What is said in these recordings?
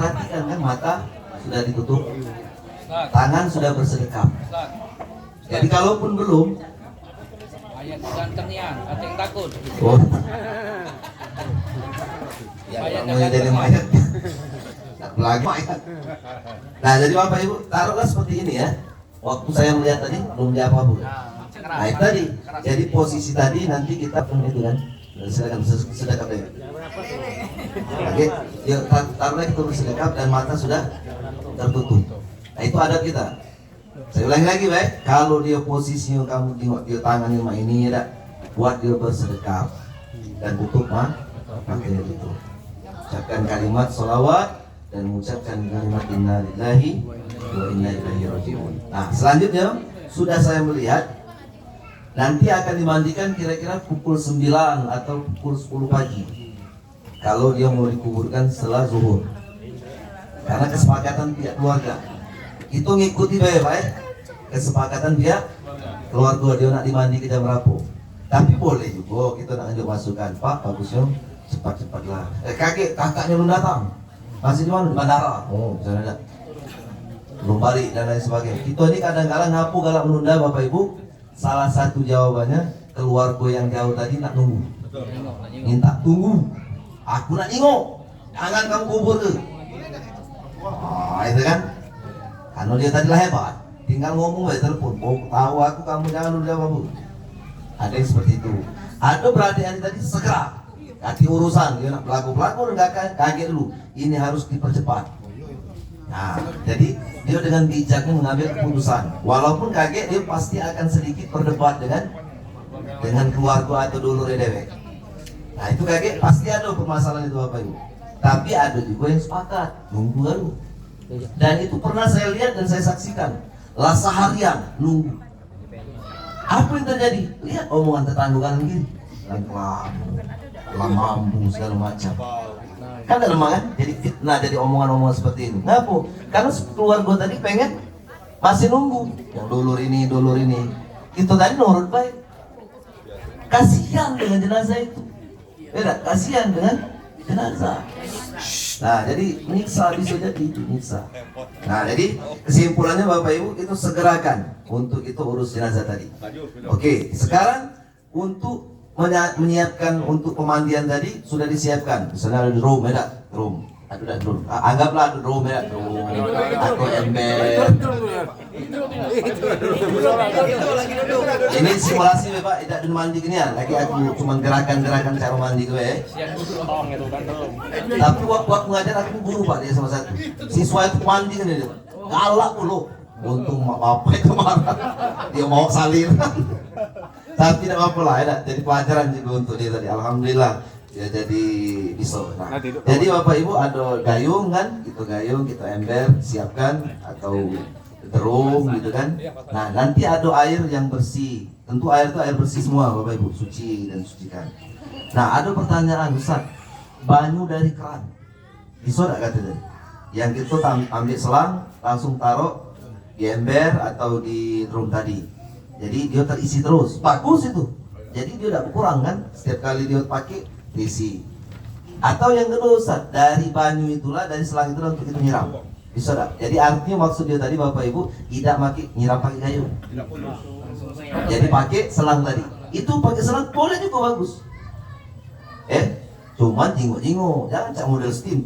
perhatikan kan, mata sudah ditutup, tangan sudah bersedekap. Jadi kalaupun belum, ayat ganteng ya, ada yang takut. oh, ya Ayat mau jadi mayat, lagi mayat. Nah jadi Bapak Ibu taruhlah seperti ini ya. Waktu saya melihat tadi belum diapa bu. Nah itu tadi, jadi posisi tadi nanti kita itu kan, silakan sedekap deh. Oke, yuk taruhlah kita bersedekap dan mata sudah tertutup. Nah itu adat kita. Saya ulangi lagi baik, kalau dia posisinya kamu tengok dia tangan sama ini ya, buat dia bersedekap dan tutup pakai itu. Ucapkan kalimat sholawat dan mengucapkan kalimat inna lillahi wa inna ilaihi raji'un. Nah selanjutnya sudah saya melihat nanti akan dimandikan kira-kira pukul 9 atau pukul 10 pagi. Kalau dia mau dikuburkan setelah zuhur. Karena kesepakatan pihak keluarga. Itu ngikuti baik-baik kesepakatan dia keluarga dia nak dimandi ke jam berapa. Tapi boleh juga kita nak lanjut masukkan, Pak bagusnya cepat-cepatlah. Kakaknya belum datang. Masih di mana? Di bandara. Oh, misalnya belum balik dan lain sebagainya. Kita ini kadang-kadang ngapu galak menunda Bapak Ibu. Salah satu jawabannya keluarga yang jauh tadi nak nunggu. Minta tunggu. Aku nak nengok. Jangan kamu kubur ke. Wah, itu kan. Karena dia tadi lah hebat. Tinggal ngomong aja telepon. Oh, tahu aku kamu jangan dulu jawab bu. Ada yang seperti itu. Ada beradik yang tadi segera. Kasih urusan dia nak pelaku enggak kaget dulu. Ini harus dipercepat. Nah, jadi dia dengan bijaknya mengambil keputusan. Walaupun kaget, dia pasti akan sedikit berdebat dengan keluarga atau dulur dewek. Nah, itu kaget pasti ada permasalahan itu Bapak Ibu. Tapi ada juga yang sepakat nunggu baru. Dan itu pernah saya lihat dan saya saksikan. Lah seharian nunggu. Apa yang terjadi? Lihat omongan tetangga kanan kiri. Mampu segala macam. Kan ada lemah kan? Jadi fitnah, jadi omongan-omongan seperti ini. Ngapa? Karena keluarga tadi pengen masih nunggu. Yang dulur ini. Itu tadi nurut baik. Kasihan dengan jenazah itu. Beda, kasihan dengan jenazah. Nah, jadi menyiksa bisa jadi itu menyiksa. Nah, jadi kesimpulannya Bapak Ibu itu segerakan untuk itu urus jenazah tadi. Oke, sekarang untuk menyiapkan untuk pemandian tadi sudah disiapkan. Misalnya ada room, ada room. Ada room. Anggaplah ada room, ada room. Atau ember. Ini simulasi Bapak, tidak ada mandi gini ya. Lagi aku cuma gerakan-gerakan cara mandi gue. Tapi waktu ngajar aku guru Pak dia sama satu. Siswa itu mandi kan dia. Galak dulu. Untung bapak itu marah. Dia mau salinan. Tapi tidak apa-apa lah, ya, jadi pelajaran juga untuk dia tadi. Alhamdulillah ya jadi bisa. Nah, jadi Bapak Ibu ada gayung kan, gitu gayung, gitu ember, siapkan atau drum gitu kan. Nah nanti ada air yang bersih. Tentu air itu air bersih semua Bapak Ibu, suci dan sucikan. Nah ada pertanyaan Ustaz, banyu dari keran bisa tidak kata tadi? Yang itu ambil selang langsung taruh di ember atau di drum tadi. Jadi dia terisi terus, bagus itu. Jadi dia tidak berkurang kan, setiap kali dia pakai diisi. Atau yang kedua Ustaz, dari banyu itulah, dari selang itulah untuk kita nyiram. Bisa tak? Jadi artinya maksud dia tadi Bapak Ibu tidak pakai nyiram pakai kayu. Jadi pakai selang tadi. Itu pakai selang boleh juga bagus. Cuman jinggo-jinggo, jangan cak model steam.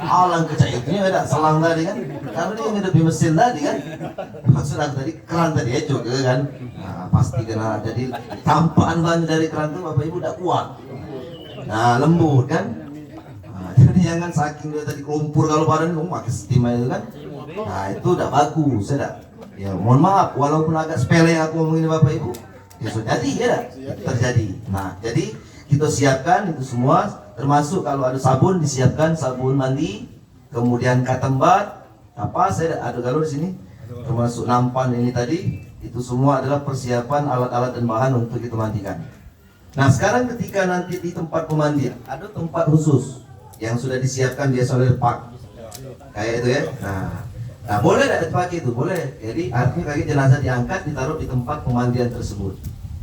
Alang kecainya ada selang tadi kan. Karena dia ngedepi mesin tadi kan. Maksudnya tadi keran tadi ya juga kan. Nah, pasti kena jadi tampakan banyak dari keran itu Bapak Ibu tidak kuat. Nah, lembut kan. Nah, jadi jangan saking dia tadi kelumpur kalau badan kamu pakai steam itu kan. Nah, itu udah bagus, ya. Ya, mohon maaf walaupun agak sepele aku ngomongin Bapak Ibu. Ya sudah jadi ya, terjadi. Nah, jadi kita siapkan itu semua, termasuk kalau ada sabun disiapkan sabun mandi, kemudian katembat, apa saya ada galur di sini, termasuk nampan ini tadi, itu semua adalah persiapan alat-alat dan bahan untuk kita mandikan. Nah sekarang ketika nanti di tempat pemandian ada tempat khusus yang sudah disiapkan biasa oleh Pak, kayak itu ya. Nah boleh tidak dipakai itu boleh. Jadi artinya kaki jenazah diangkat ditaruh di tempat pemandian tersebut.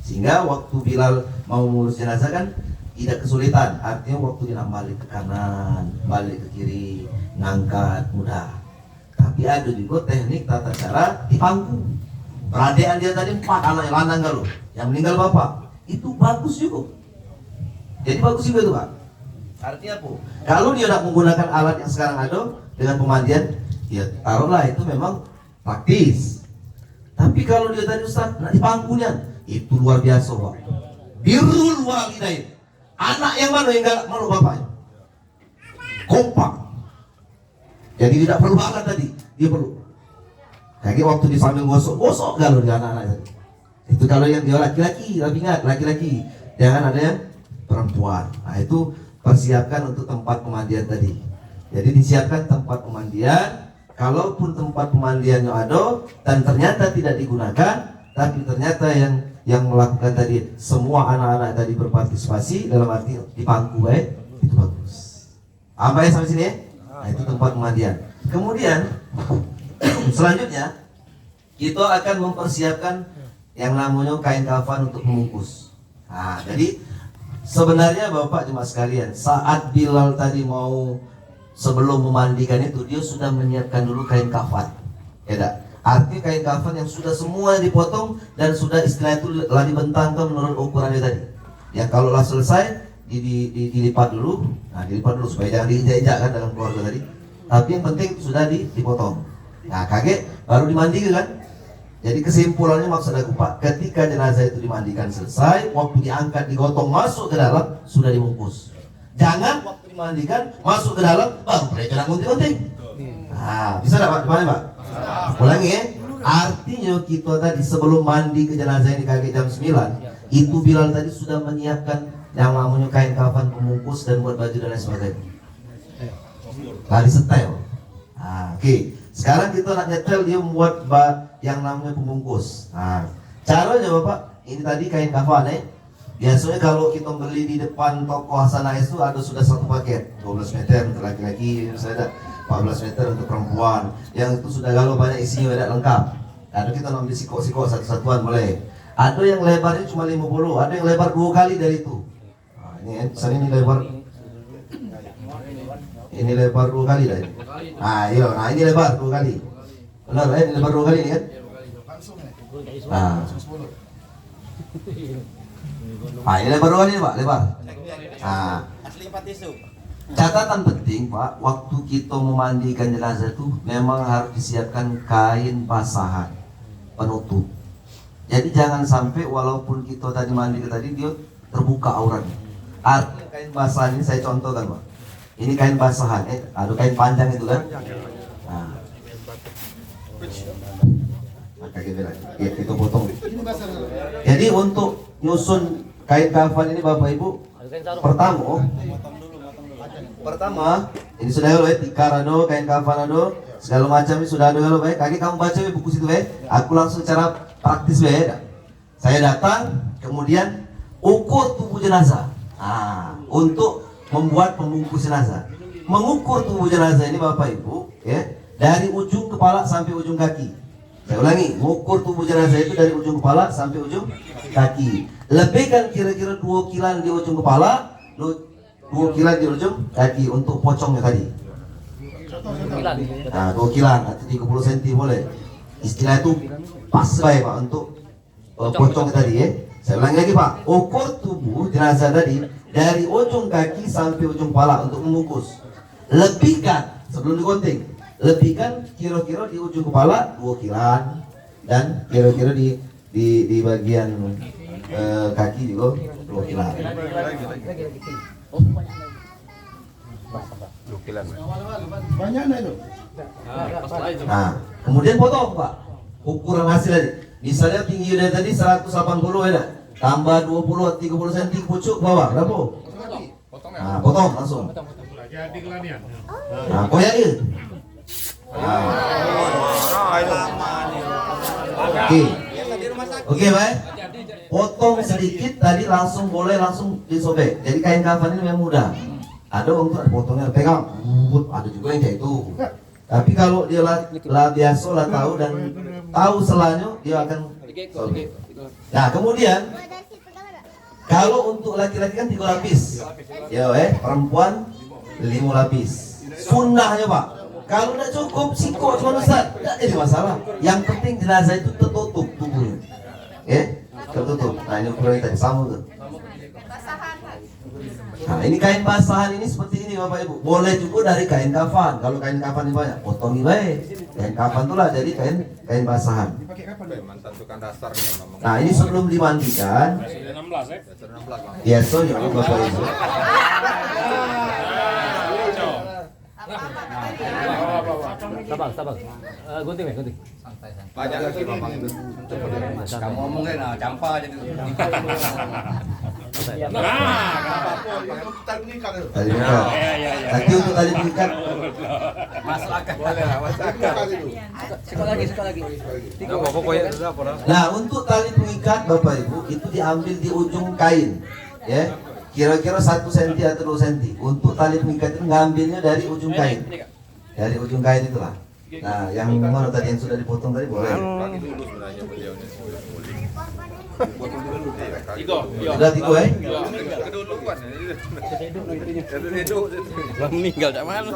Sehingga waktu Bilal mau mengurus jenazah kan tidak kesulitan. Artinya waktu dia nak balik ke kanan, balik ke kiri, ngangkat mudah. Tapi ada juga teknik tata cara di pangku. Peradean dia tadi 4 anak yang lanang kalau yang meninggal bapak itu bagus juga. Jadi bagus juga itu Pak. Artinya apa? Kalau dia nak menggunakan alat yang sekarang ada dengan pemandian, ya taruhlah itu memang praktis. Tapi kalau dia tadi Ustaz nak di pangkunya, itu luar biasa Pak. Birrul walidain. Anak yang mana yang enggak malu bapaknya? Kompak. Jadi tidak perlu alat tadi, dia perlu. Kayak waktu di sambil gosok kalau di anak-anak tadi. Itu kalau yang dia laki-laki, tapi ingat laki-laki, jangan ada yang perempuan. Nah itu persiapkan untuk tempat pemandian tadi. Jadi disiapkan tempat pemandian. Kalaupun tempat pemandiannya ada dan ternyata tidak digunakan, tapi ternyata yang melakukan tadi semua anak-anak tadi berpartisipasi dalam arti di pangku baik, itu bagus. Apa ya sampai sini ya? Nah itu tempat pemandian. Kemudian selanjutnya kita akan mempersiapkan yang namanya kain kafan untuk membungkus. Nah jadi sebenarnya Bapak Jemaah sekalian, saat Bilal tadi mau sebelum memandikan itu dia sudah menyiapkan dulu kain kafan. Ya tak? Artinya kain kafan yang sudah semua dipotong dan sudah istilah itu telah dibentangkan menurut ukurannya tadi. Ya kalau lah selesai dilipat dulu. Nah dilipat dulu supaya jangan diinjak-injak kan dalam keluarga tadi. Tapi yang penting sudah dipotong. Nah kaget baru dimandikan kan. Jadi kesimpulannya maksud aku Pak, ketika jenazah itu dimandikan selesai, waktu diangkat digotong masuk ke dalam sudah dibungkus. Jangan waktu dimandikan masuk ke dalam baru mereka nak gunting-gunting. Nah bisa tak Pak? Gimana Pak? Ulangi ya. Artinya kita tadi sebelum mandi ke jenazah ini kaget jam 9, itu Bilal tadi sudah menyiapkan yang namanya kain kafan pembungkus dan buat baju dan lain sebagainya. Tadi setel. Nah, oke. Sekarang kita nak nyetel dia membuat yang namanya pembungkus. Nah, caranya Bapak, ini tadi kain kafan ya. Biasanya kalau kita beli di depan toko Hasanah itu ada sudah satu paket 12 meter untuk laki-laki, misalnya 14 meter untuk perempuan. Yang itu sudah galau banyak isinya tidak lengkap. Ada kita ambil sikok-sikok satu-satuan boleh. Ada yang lebarnya cuma 50, ada yang lebar 2 kali dari itu. Nah, ini misalnya ini lebar. Ini lebar 2 kali dah. Nah, iya, nah ini lebar 2 kali. Benar ini lebar 2 kali ini kan? Nah. Nah, ini lebar 2 kali Pak, lebar. Nah, catatan penting Pak, waktu kita memandikan jenazah itu memang harus disiapkan kain basahan penutup. Jadi jangan sampai walaupun kita tadi mandi tadi dia terbuka auratnya. Artinya kain basahan ini saya contohkan Pak. Ini kain basahan, ada kain panjang itu kan? Nah, maka kita potong. Jadi untuk nyusun kain kafan ini Bapak Ibu, pertama ini sudah ada tikar ada, kain kafan ada, segala macam ini sudah ada kalau baik. Kaki kamu baca buku situ baik. Aku langsung cara praktis baik. Saya datang, kemudian ukur tubuh jenazah. Untuk membuat pembungkus jenazah. Mengukur tubuh jenazah ini Bapak Ibu, ya, dari ujung kepala sampai ujung kaki. Saya ulangi, mengukur tubuh jenazah itu dari ujung kepala sampai ujung kaki. Lebihkan kira-kira 2 kilan di ujung kepala, 2 kilan di ujung kaki untuk pocongnya tadi. Nah, 2 kilan atau 30 cm boleh. Istilah itu pas baik Pak untuk pocongnya tadi ya. Saya ulangi lagi Pak, ukur tubuh jenazah tadi dari ujung kaki sampai ujung kepala untuk membungkus. Lebihkan sebelum digunting, lebihkan kira-kira di ujung kepala 2 kilan dan kira-kira di bagian kaki juga 2 kilan. Nah, kemudian potong Pak. Ukuran hasil tadi. Misalnya tinggi udah tadi 180 ya, tambah 20 30 cm pucuk bawah berapa? Nah, potong langsung. Nah, koyak dia. Oke, baik. Potong sedikit tadi langsung boleh langsung disobek. Jadi kain kafan ini memang mudah. Ada untuk potongnya pegang, ada juga yang kayak itu. Tapi kalau dia lah biasa lah tahu dan tahu selanya dia akan sobek. Nah kemudian Kalau untuk laki-laki kan 3 lapis. Yo perempuan 5 lapis. Sunnahnya Pak. Kalau tidak cukup siko cuma Ustaz, tidak jadi masalah. Yang penting jenazah itu tertutup tubuhnya. Tertutup. Nah ini ukuran tadi sama tuh. Nah ini kain basahan ini seperti ini Bapak Ibu. Boleh juga dari kain kafan. Kalau kain kafan ini banyak, potongi baik. Kain kafan itulah jadi kain basahan. Nah ini sebelum dimandikan. 16 ya. Ya so ya Bapak Ibu. Sabar. Gunting. Banyak lagi Bapak itu. Kamu ngomongin campa aja dulu. Tali mengikat. Nanti untuk tali mengikat. Masuk akal. Boleh lah, masuk akal. Sekali lagi. Nah untuk tali pengikat Bapak Ibu itu diambil di ujung kain, ya. Kira-kira 1 cm atau 2 cm. Untuk tali pengikat itu ngambilnya dari ujung kain. Dari ujung kain itulah. Nah, yang mana tadi yang sudah dipotong tadi boleh. Sudah tiga ya? Belum meninggal tak mana?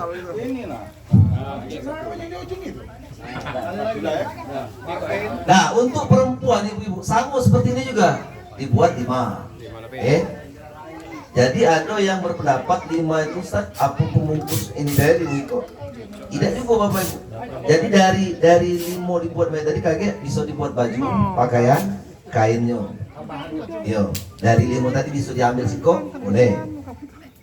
Nah, untuk perempuan ibu-ibu sama seperti ini juga dibuat 5. Jadi ada yang berpendapat 5 itu Ustaz, apa pembungkus ini dari Wiko? Tidak juga Bapak Ibu. Jadi dari 5 dibuat kayak tadi kaget bisa dibuat baju, pakaian, kainnya. Yo, dari 5 tadi bisa diambil siko, boleh.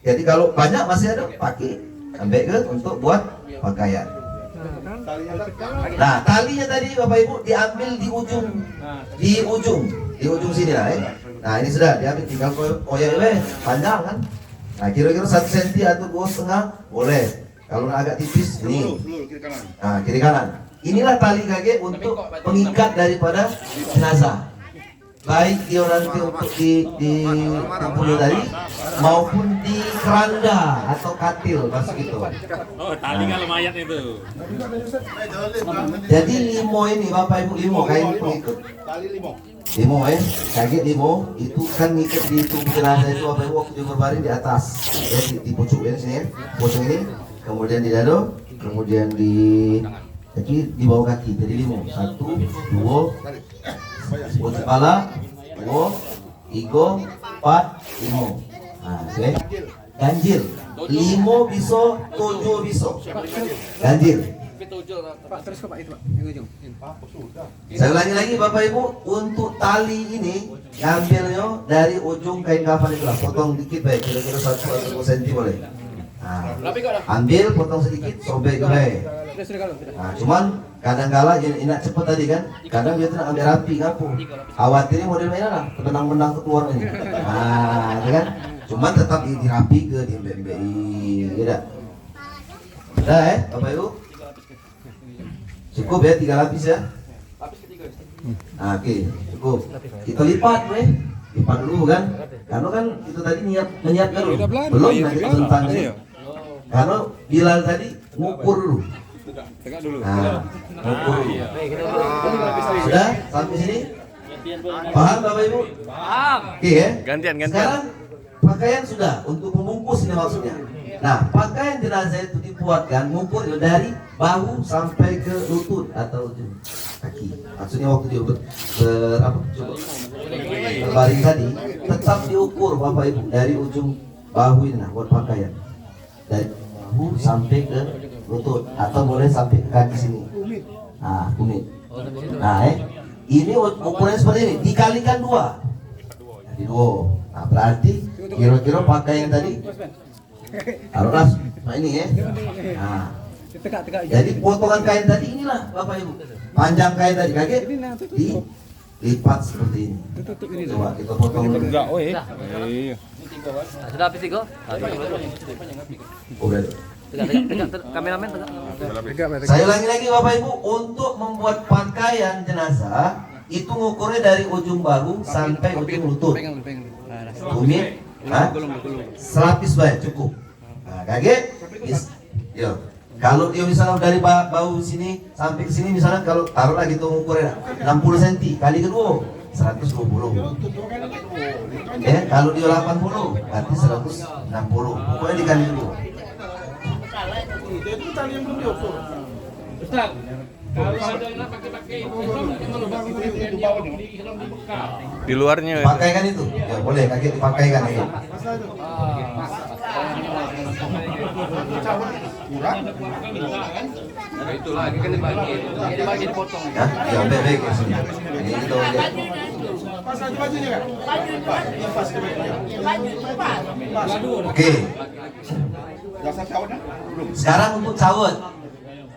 Jadi kalau banyak masih ada pakai sampai ke untuk buat pakaian. Nah, talinya tadi Bapak Ibu diambil di ujung sini lah ya. Nah ini sudah diambil, tinggal koyak panjang kan. Nah kira-kira 1 cm atau 2,5 boleh. Kalau agak tipis ini. Nah kiri kanan. Inilah tali kaki untuk pengikat daripada jenazah. Baik dia nanti untuk di kumpul tadi maupun di keranda atau katil masuk itu. Oh, tali kalau mayat itu. Jadi 5 ini Bapak Ibu 5 kain pengikut. Tali 5. 5 ya, kaget 5 itu kan ngikat di tubuh jenazah itu Bapak Ibu waktu dia berbaring di atas ya di pucuk ya sini ya, pucuk ini, kemudian di dada, kemudian di kaki, di bawah kaki. Jadi 5, 1, 2, sebut kepala, 2, 3, 4, 5. Nah, oke. Ganjil 5 bisa, 7 bisa. Ganjil. Saya ulangi lagi Bapak Ibu, untuk tali ini ngambilnya dari ujung kain kafan itu lah, potong dikit baik, kira-kira 1 atau 2 cm boleh. Nah, ambil, potong sedikit, sobek ke baik. Nah, cuman kadang-kala enak cepet tadi kan, kadang dia tuh ambil rapi ngapu. Khawatirnya model mana lah, benang-benang keluar ini. Nah, itu kan, cuman tetap dirapi ke diembek-embek, tidak. Udah Bapak Ibu. Cukup ya 3 lapis ya. Nah, oke, cukup. Kita lipat lipat dulu kan. Karena kan itu tadi menyiapkan dulu. Belum nanti tentang ini. Karena Bilal tadi ngukur dulu. Nah, ngukur dulu. Sudah sampai sini? Paham Bapak Ibu? Paham. Oke ya. Gantian. Sekarang pakaian sudah untuk membungkus ini maksudnya. Nah, pakaian jenazah itu dibuatkan mengukur dari bahu sampai ke lutut atau ujung kaki. Maksudnya waktu dia berbaring tadi tetap diukur Bapak Ibu dari ujung bahu ini nah buat pakaian. Dari bahu sampai ke lutut atau boleh sampai ke kaki sini. Nah, kumit. Nah, ini ukurannya seperti ini, dikalikan 2. Jadi 2. Nah, berarti kira-kira pakaian tadi taruhlah ini ya. Nah, jadi potongan kain tadi inilah Bapak Ibu. Panjang kain tadi kaget dilipat seperti ini. Coba kita potong dulu. Sudah habis tiga? Udah. Tegak, kameramen tegak. Saya ulangi lagi Bapak Ibu, untuk membuat pakaian jenazah itu ngukurnya dari ujung bahu sampai ujung lutut. Kumit, selapis baik cukup. Nah, kaget, yo. Kalau dia misalnya dari bahu sini sampai ke sini misalnya kalau taruhlah gitu ngukurnya 60 cm kali kedua 120. Ya, kalau dia 80 berarti 160. Pokoknya dikali dulu. Itu tali yang belum diukur. Ustaz, kalau ada yang pakai itu Di luarnya. Pakai kan itu? Ya boleh, kaki dipakai kan ya. Nah, itu lagi kan dibagi dipotong. Ya, ya bebek ya sini. Ini itu ya. Pas aja bajunya kan? Yang pas ke bajunya. Oke. Dasar cawatnya belum. Sekarang untuk cawet.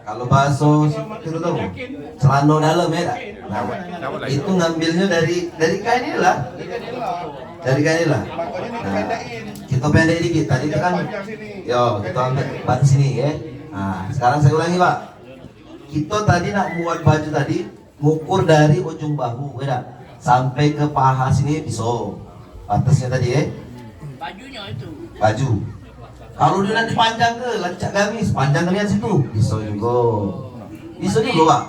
Kalau bakso itu tuh celano dalam ya. Nah, itu ngambilnya dari kain ini lah. Dari kain ini lah. Nah, kita pendek dikit. Tadi itu kan, yo kita ambil batas sini ya. Nah, sekarang saya ulangi Pak. Kita tadi nak buat baju tadi, ngukur dari ujung bahu, beda, sampai ke paha sini bisa. Batasnya tadi ya. Bajunya itu. Baju. Kalau dia nanti panjang ke lancak gamis, panjang kalian situ, bisa juga. Bisa juga Pak.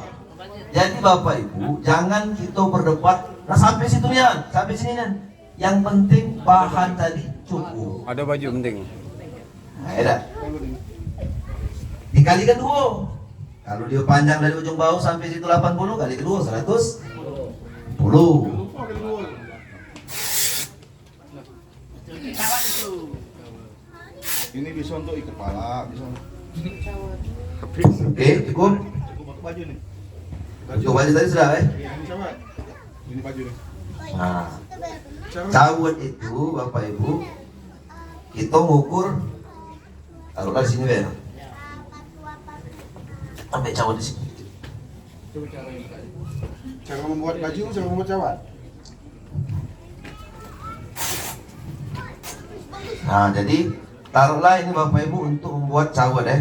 Jadi Bapak Ibu, jangan kita berdebat. Nah sampai situ nih, sampai sini nih. Yang penting bahan tadi cukup. Ada baju penting. Nah, ya. Dikalikan 2. Kalau dia panjang dari ujung bahu sampai situ 80, kali kedua 110. Cawat itu. Ini bisa untuk ikat kepala, bisa. Oke, cukup. Cukup baju nih. Cukup baju tadi sudah Ini cawat. Ini baju nih. Nah, cawet itu Bapak Ibu, kita ngukur. Taruhlah di sini ya. Sampai cawet di sini. Cara membuat baju, cara membuat cawat. Nah, jadi taruhlah ini Bapak Ibu untuk membuat cawet ya.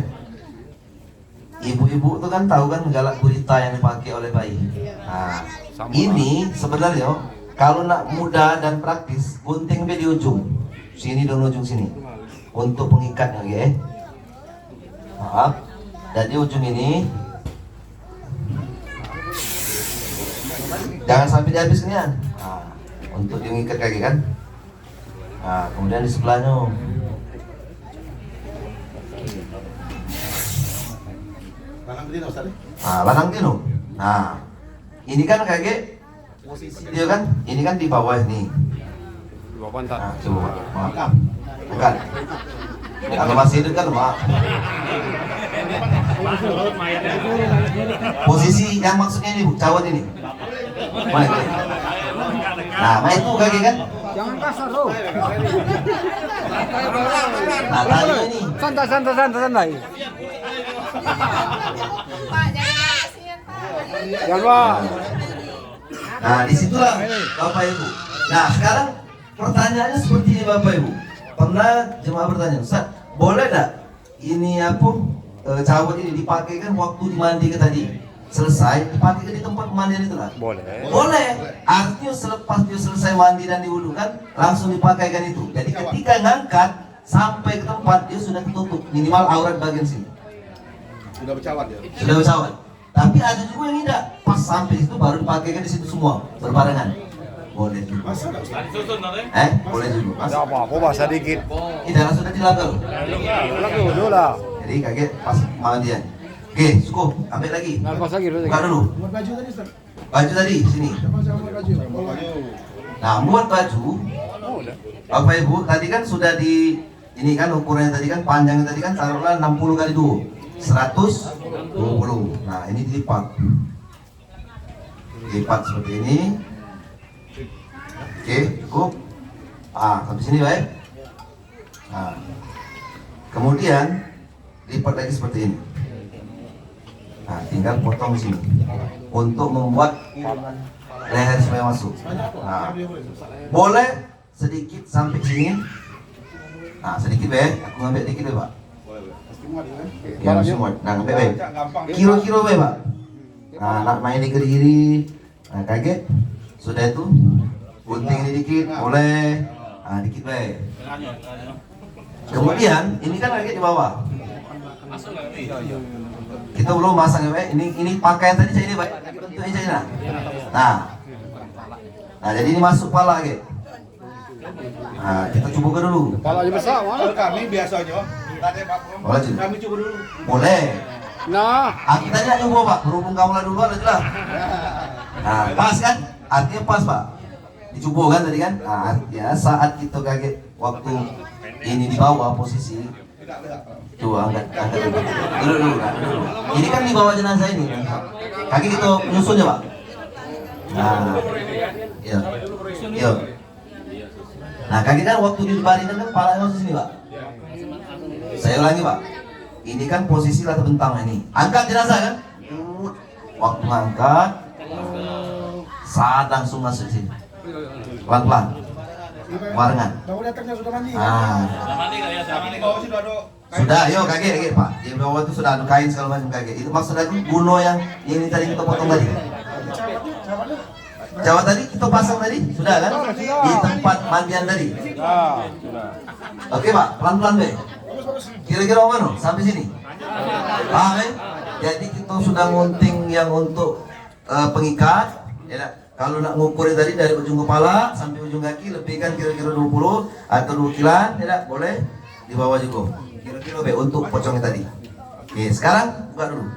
Ibu-ibu itu kan tahu kan galak gurita yang dipakai oleh bayi. Nah, ini sebenarnya kalau nak mudah dan praktis, gunting di ujung sini dan ujung sini untuk pengikatnya, ya. Maaf. Dan di ujung ini jangan sampai dihabis ini. Nah, untuk diikat kaki kan. Nah, kemudian di sebelahnya. Lanang berdiri Ustaz. Nah, lanang dino. Nah, ini kan kayak dia kan, ini kan di bawah nih. Di bawah pantat. Nah, coba, maaf. Bukan. Kalau masih hidup kan, maaf. Posisi yang maksudnya ini, Bu, cawat ini. Mana itu? Nah, itu kaki kan? Jangan kasar loh. Nah, tadi ini. Santai, santai, santai, santai. Pak, jangan kasihan Pak. Jangan Pak. Nah, disitulah Bapak Ibu. Nah, sekarang pertanyaannya seperti ini Bapak Ibu. Pernah jemaah bertanya, Ustaz, boleh tak ini apa cawat ini dipakai kan waktu dimandi ke tadi? Selesai dipakai di tempat pemandian itu lah. Boleh. Boleh. Artinya selepas dia selesai mandi dan diwudu kan langsung dipakaikan itu. Jadi ketika ngangkat sampai ke tempat dia sudah tertutup minimal aurat bagian sini. Sudah bercawat ya. Sudah bercawat. Tapi ada juga yang tidak. Pas sampai situ baru dipakaikan di situ semua berbarengan. Boleh juga. Masa enggak Ustaz? Boleh juga. Ada apa-apa bahasa dikit. Ini darah sudah dilakukan. Lagi dulu lah. Jadi kaget pas mandian. Oke, cukup. Ambil lagi. Lepas lagi, Buka dulu. Buat baju tadi Ustaz. Baju tadi sini. Sama buat baju. Buat baju. Nah, buat baju. Bapak Ibu, tadi kan sudah di ini kan ukurannya tadi kan panjangnya tadi kan taruhlah 60 kali 2. 120. Nah, ini dilipat. Dilipat seperti ini. Oke, cukup. Sampai sini baik. Nah, kemudian lipat lagi seperti ini. Nah, tinggal potong sini untuk membuat leher supaya masuk. Nah, boleh sedikit sampai sini. Nah, sedikit baik. Aku ngambil dikit deh, Pak. Pasti muat kan? Ya, semua. Nah, ngambil baik. Gampang. Kilo-kilo baik, Pak. Nah, nak main di kiri. Nah, kaget. Sudah itu. Gunting ini dikit, boleh. Nah, dikit baik. Kemudian, ini kan lagi di bawah. Kita belum masang ya, Pak. Ini pakaian tadi saya ini, Pak. Bentuknya saya. Nah. Nah jadi ini masuk pala ke. Nah kita coba dulu. Palanya besar mana? Kalau kami biasanya, Boleh Jun? kami coba dulu. Boleh. Nah, Kita aja nyoba Pak, berhubung kamu lah duluan aja lah. Nah pas kan? Artinya pas Pak. Dicoba kan tadi kan? Nah artinya saat kita kaget waktu ini di bawah posisi. Tuh angkat dulu. Dulu. Ini kan di bawah jenazah ini. Kaki kita menyusun ya Pak. Nah, iya. Iya. Nah, kaki kan waktu dibaringkan kan kepalanya masuk sini, Pak. Saya ulangi, Pak. Ini kan posisi latar bentang ini. Angkat jenazah kan? Waktu angkat, saat langsung masuk sini. Pelan-pelan. Barengan. Tahu datangnya sudah mandi. Ah. Kami di bawah sudah ada. Sudah, yuk kaki, Pak. Di bawah itu sudah ada kain segala macam kaki. Itu maksudnya buno yang ini tadi kita potong tadi. Jawa tadi kita pasang tadi, sudah kan? Di tempat mandian tadi. sudah. Oke Pak, pelan-pelan deh. Kira-kira mana? Sampai sini. Paham ya? Jadi kita sudah ngunting yang untuk pengikat. Ya, tak? Kalau nak ngukurin tadi dari ujung kepala sampai ujung kaki, lebihkan kira-kira 20 atau 2 kilan, ya tak? Boleh di bawah juga. Kira-kira be untuk pocongnya tadi. Oke, sekarang buka dulu.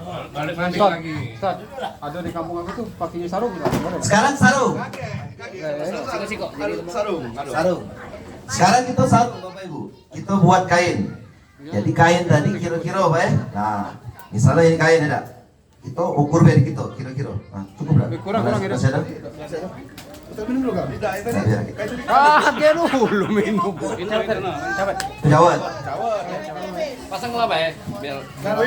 Ustaz, ada di kampung aku tuh pakai sarung nggak? Boleh? Sekarang sarung. Sarung. Sekarang kita sarung Bapak Ibu. Kita buat kain. Jadi kain tadi kira-kira apa ya? Nah, misalnya ini kain ada. Kita ukur beri kita kira-kira. Nah, cukup dah. Kurang ya. Masih ada? Kita minum dulu kak. Dia dulu minum. Jawab. Pasang kelapa ya, biar iya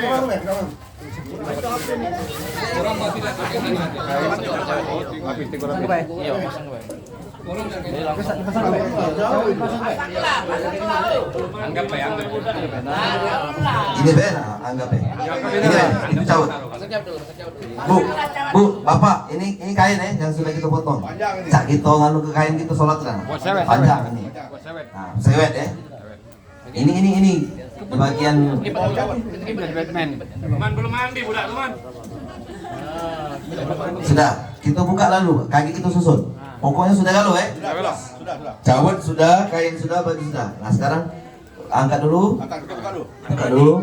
pasang kelapa. Anggap ya, anggap. Ini Ben, anggap ya. Ini Ben, itu jawab. Bu, Bapak, ini kain ya yang sudah kita potong. Cak kita nganu ke kain kita sholat kan. Panjang ini. Nah, sewet ya. Ini di bagian Batman. Man belum mandi, budak teman. sudah kita buka lalu kaki kita susun. Pokoknya sudah galau ya. Sudah. Jawab sudah, kain sudah, baju sudah. Nah sekarang angkat dulu. Akan kita buka dulu. Angkat dulu.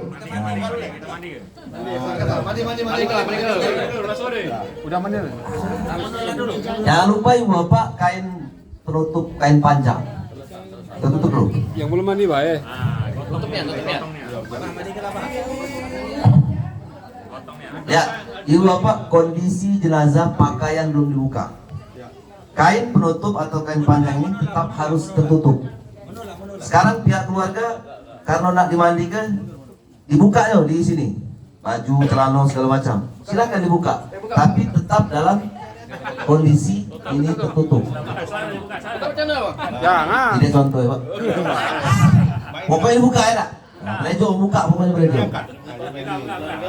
Udah mana? Jangan lupa ibu bapak kain penutup kain panjang. Kita tutup dulu. Yang belum mandi Pak ya? Tutupnya. Ya, ibu bapak kondisi jenazah pakaian belum dibuka. Kain penutup atau kain panjang ini tetap harus tertutup. Sekarang pihak keluarga karena nak dimandikan dibuka yo di sini. Baju, celana segala macam. Silakan dibuka. Tapi tetap dalam kondisi ini tertutup. Jangan. Ini contoh ya, Pak. Pokoknya dibuka ya, nak. Lejo buka pokoknya lejo.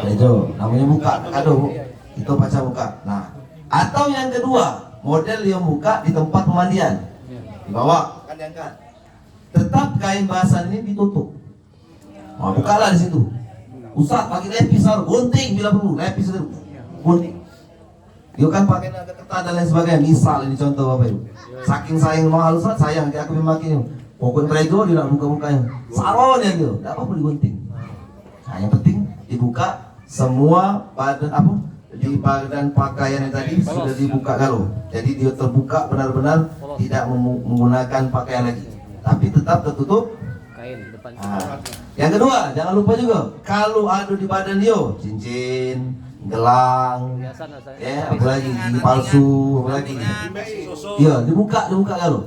Lejo, namanya buka. Aduh, itu baca buka. Nah, atau yang kedua, model yang buka di tempat pemandian. Dibawa, kan diangkat. Tetap kain bahasan ini ditutup. Nah, bukalah di situ. Ustaz pakai lepis harus gunting bila perlu, lepis itu gunting. Dia kan pakai naga ketat dan lain sebagainya. Misal ini contoh Bapak Ibu. Saking sayang mahal Ustaz, sayang aku memakai. Pokoknya mereka dia nak buka-bukanya. Salon ya dia, tidak apa-apa digunting. Nah, yang penting dibuka semua badan apa? Di badan pakaian yang tadi sudah dibuka galau. Jadi dia terbuka benar-benar tidak menggunakan pakaian lagi. Tapi tetap tertutup Kain depan. Nah, yang kedua, jangan lupa juga kalau ada di badan dia cincin, gelang, ya apalagi gigi palsu, apalagi iya dibuka kalau.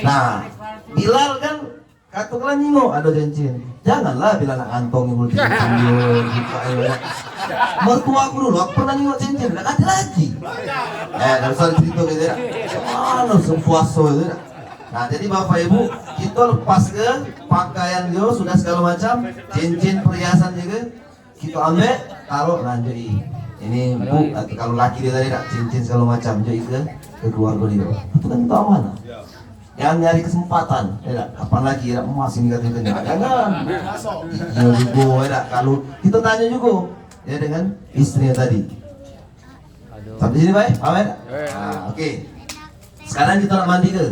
Nah, Bilal kan katakanlah nyingok ada cincin, janganlah Bilal nak kantongi mulut cincin dia buka ya. Mertua aku dulu, aku pernah nyingok cincin, nggak ada lagi. Kalau soal cerita gitu ya, mana sepuaso itu. Nah jadi Bapak Ibu kita lepas ke pakaian dia sudah segala macam cincin perhiasan juga kita ambil taruh lanjut ini Bu kalau laki dia tadi tak cincin segala macam jadi ke keluarga dia itu kan tahu mana yang nyari kesempatan ya kapan lagi ya emas ini katanya jangan ya juga ya kalau kita tanya juga ya dengan istrinya tadi Sampai sini baik, paham ya? Nah, oke. Sekarang kita nak mandi ke.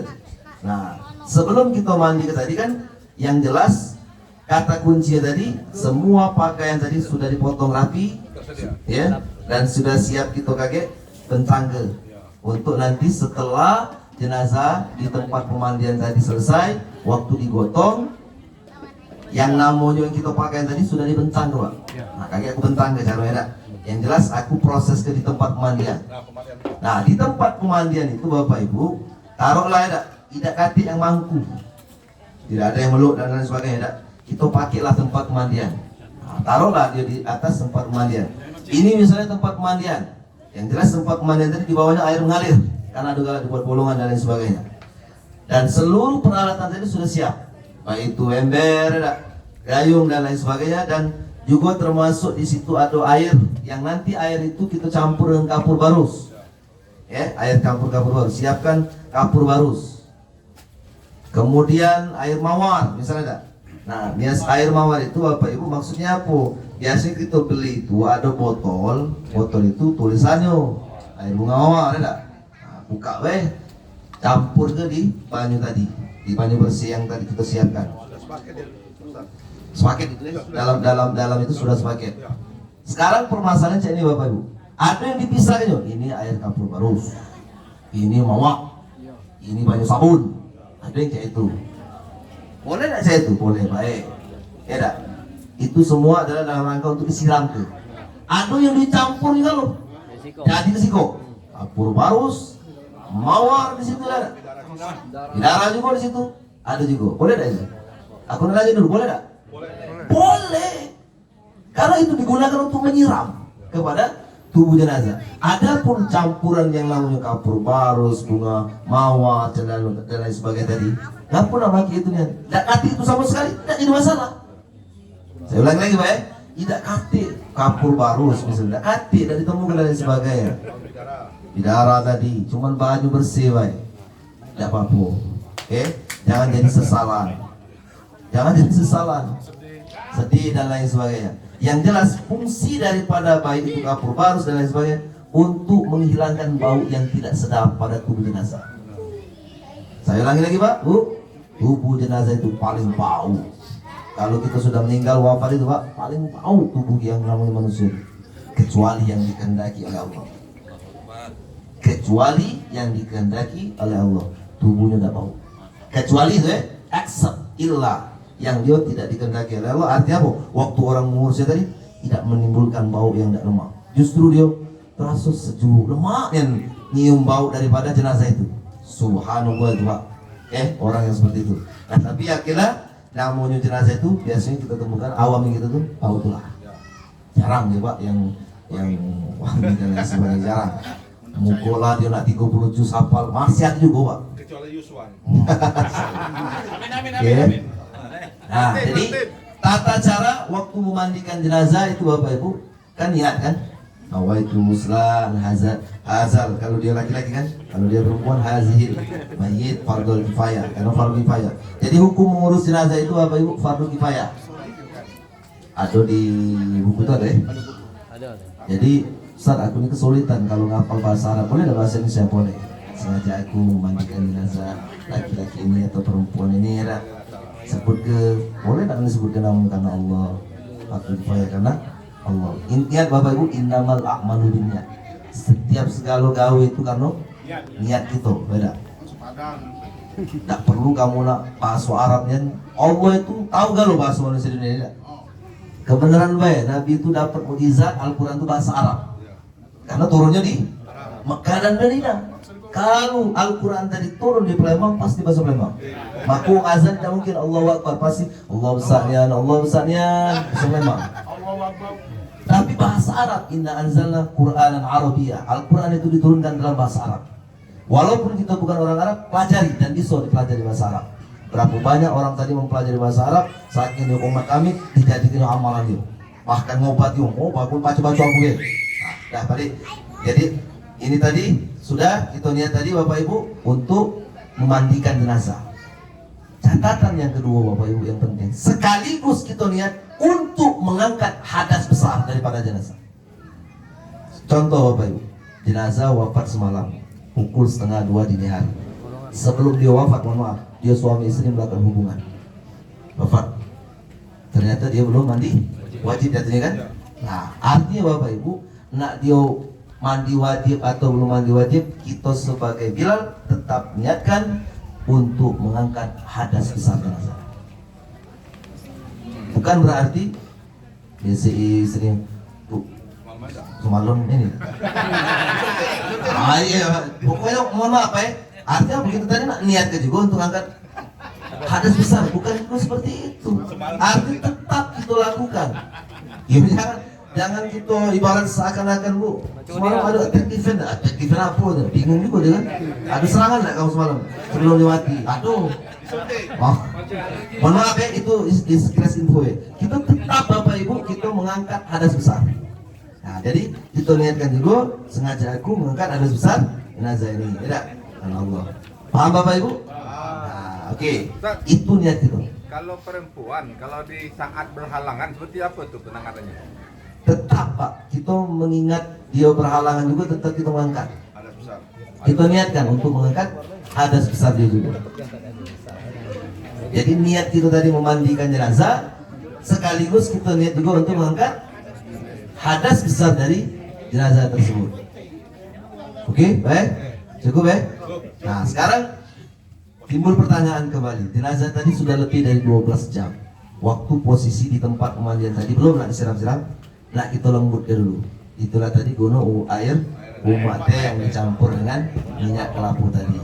Nah, sebelum kita mandi ke tadi kan, yang jelas kata kunci tadi, semua pakaian tadi sudah dipotong rapi, ya, dan sudah siap kita kaget bentang ke. Untuk nanti setelah jenazah di tempat pemandian tadi selesai, waktu digotong, yang namanya yang kita pakai tadi sudah dibentang tuh, Pak. Nah, kakek aku bentang ke caranya. Yang jelas aku proses ke di tempat pemandian. Nah, di tempat pemandian itu Bapak Ibu, taruhlah ya, tidak kati yang mangku. Tidak ada yang meluk dan lain sebagainya, dak. Kita pakailah tempat pemandian. Nah, taruhlah dia di atas tempat pemandian. Ini misalnya tempat pemandian. Yang jelas tempat pemandian tadi di bawahnya air mengalir karena ada dibuat bolongan dan lain sebagainya. Dan seluruh peralatan tadi sudah siap. Baik itu ember, gayung dan lain sebagainya, dan juga termasuk di situ ada air yang nanti air itu kita campur dengan kapur barus. Ya, air kapur barus. Siapkan kapur barus. Kemudian air mawar, misalnya. Nah, bias air mawar itu Bapak Ibu maksudnya apa? Biasanya kita beli itu ada botol itu tulisannya air bunga mawar, ada. Nah, buka weh, campur ke di banyu tadi, di banyu bersih yang tadi kita siapkan. Sepaket itu ya, dalam itu sudah sepaket. Sekarang permasalahan cak ini Bapak Ibu, ada yang dipisahkan, ini air kapur barus, ini mawar, ini banyu sabun, ada yang cak itu. Boleh tak saya itu? Boleh, baik. Ya tak? Itu semua adalah dalam rangka untuk disiram tuh. Ada yang dicampur juga loh. Jadi resiko. Kapur barus, mawar di situ ada. Darah juga di situ. Ada juga. Boleh tak itu? Aku nanya dulu, boleh tak? Boleh. Karena itu digunakan untuk menyiram kepada tubuh jenazah. Adapun campuran yang namanya kapur barus, bunga mawar dan lain sebagainya tadi, nggak pernah pakai itu nih. Tidak kati itu sama sekali, tidak jadi masalah. Saya ulangi lagi, Pak ya. Tidak kati kapur barus misalnya, tidak kati dan ditemukan dan lain sebagainya. Di darah tadi, cuman baju bersih, Pak. Tidak apa-apa. Oke, jangan jadi sesalan. Jangan jadi sesalan. Sedih dan lain sebagainya. Yang jelas fungsi daripada baik itu kapur barus dan lain sebagainya untuk menghilangkan bau yang tidak sedap pada tubuh jenazah. Saya ulangi lagi Pak, Bu, tubuh jenazah itu paling bau. Kalau kita sudah meninggal wafat itu Pak, paling bau tubuh yang namanya manusia, kecuali yang dikehendaki oleh Allah. Kecuali yang dikehendaki oleh Allah, tubuhnya tidak bau. Kecuali itu except illa yang dia tidak dikehendaki oleh Allah. Artinya apa? Waktu orang mengurusnya tadi tidak menimbulkan bau yang tidak lemak. Justru dia terasa sejuk, lemak yang nyium bau daripada jenazah itu. Subhanallah itu Pak. Orang yang seperti itu. Nah, tapi akhirnya namanya jenazah itu biasanya kita temukan awam yang kita tuh bau tulah. Jarang ya Pak yang wangi dan lain sebagainya, jarang. Mukola dia nak 30 juz hafal masih ada juga Pak. Kecuali Yuswan. Amin. Nah, jadi tata cara waktu memandikan jenazah itu Bapak Ibu kan niat kan? Nawaitu muslah hazal kalau dia laki-laki kan, kalau dia perempuan hazil mayyit fardhu kifayah, karena fardhu kifayah. Jadi hukum mengurus jenazah itu Bapak Ibu fardhu kifayah. Ada di buku itu ada ya? Ada. Jadi Ustaz aku ini kesulitan kalau ngapal bahasa Arab, boleh enggak bahasa Indonesia boleh? Sengaja aku memandikan jenazah laki-laki ini atau perempuan ini ya. Sebut ke, boleh tak disebut ke nama karena Allah, atau kifayah karena Allah. Ingat Bapak Ibu, innamal a'malu binniyat. Setiap segala gawe itu karena niat kita, beda. Tak perlu kamu nak bahasa Arabnya. Allah itu tahu gak lo bahasa manusia di dunia? Kebenaran baik, Nabi itu dapat mukjizat Al-Quran itu bahasa Arab. Karena turunnya di Mekah dan Madinah. Kalau Al-Quran tadi turun di Palembang pasti bahasa Palembang. Maka azan tidak mungkin Allahu Akbar, pasti Allah besarnya bahasa Palembang. Tapi bahasa Arab, inna anzalna Qur'anan Arabiyyah. Al-Quran itu diturunkan dalam bahasa Arab. Walaupun kita bukan orang Arab, pelajari dan bisa dipelajari bahasa Arab. Berapa banyak orang tadi mempelajari bahasa Arab, saking di umat kami dijadikan amalan dia. Bahkan ngobat dia, bagus baca-baca aku ya. Nah, balik. Jadi ini tadi sudah kita niat tadi Bapak Ibu untuk memandikan jenazah. Catatan yang kedua Bapak Ibu yang penting, sekaligus kita niat untuk mengangkat hadas besar daripada jenazah. Contoh Bapak Ibu, jenazah wafat semalam pukul 1:30 dini hari. Sebelum dia wafat, mohon maaf, dia suami istri melakukan hubungan, wafat. Ternyata dia belum mandi wajib jatuhnya kan? Nah, artinya Bapak Ibu, nak dia mandi wajib atau belum mandi wajib, kita sebagai Bilal tetap niatkan untuk mengangkat hadas besar jenazah. Bukan berarti biasa istri tuh semalam ini. Iya, pokoknya mohon maaf ya. Artinya begitu tadi nak niatkan juga untuk angkat hadas besar, bukan itu seperti itu. Artinya tetap kita lakukan. Ya, jangan kita ibarat seakan-akan Bu semalam ada efektifan apa tuh? Bingung juga dia kan. Ada serangan nggak kamu semalam sebelum lewati? Aduh. Oh, mohon maaf ya, itu sekilas info ya. Kita tetap Bapak Ibu kita mengangkat hadas besar. Nah, jadi kita niatkan juga sengaja aku mengangkat hadas besar jenazah ini. Tidak? Allah. Paham Bapak Ibu? Nah, oke. Itu niat kita. Kalau perempuan, kalau di saat berhalangan seperti apa tuh penanganannya? Tetap Pak, kita mengingat dia berhalangan juga tetap kita mengangkat. Ada besar. Kita niatkan untuk mengangkat hadas besar dia juga. Jadi niat kita tadi memandikan jenazah, sekaligus kita niat juga untuk mengangkat hadas besar dari jenazah tersebut. Oke, baik? Cukup ya? Nah, sekarang timbul pertanyaan kembali. Jenazah tadi sudah lebih dari 12 jam. Waktu posisi di tempat pemandian tadi belum nak disiram-siram, nak kita lembutkan dulu. Itulah tadi guna air umat teh yang dicampur dengan minyak kelapa tadi.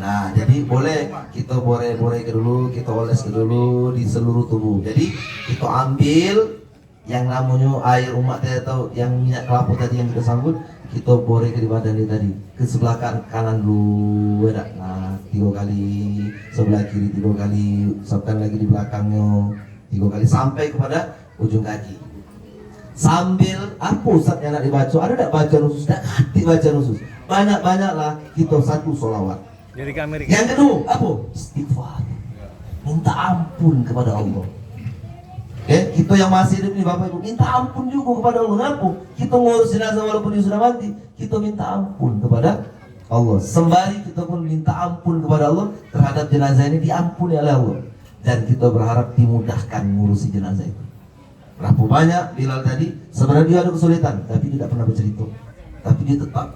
Nah, jadi boleh kita bore-bore ke dulu, kita oles ke dulu di seluruh tubuh. Jadi kita ambil yang namanya air umat teh atau yang minyak kelapa tadi yang kita sambut, kita bore ke di badan dia tadi, ke sebelah kanan dulu, ada. Nah, 3 kali, sebelah kiri 3 kali, sampai lagi di belakangnya 3 kali sampai kepada ujung kaki. Sambil apa Ustaz yang nak dibaca? Ada tak bacaan khusus? Tak hati bacaan khusus. Banyak-banyaklah kita satu sholawat. Jadi ke Amerika. Yang kedua apa? Istighfar. Minta ampun kepada Allah. Kita yang masih hidup ini Bapak Ibu, minta ampun juga kepada Allah. Kenapa? Kita ngurus jenazah walaupun dia sudah mati, kita minta ampun kepada Allah. Sembari kita pun minta ampun kepada Allah terhadap jenazah ini, diampuni oleh Allah. Dan kita berharap dimudahkan ngurusi jenazah itu. Berapa banyak Bilal tadi sebenarnya dia ada kesulitan, tapi dia tidak pernah bercerita. Tapi dia tetap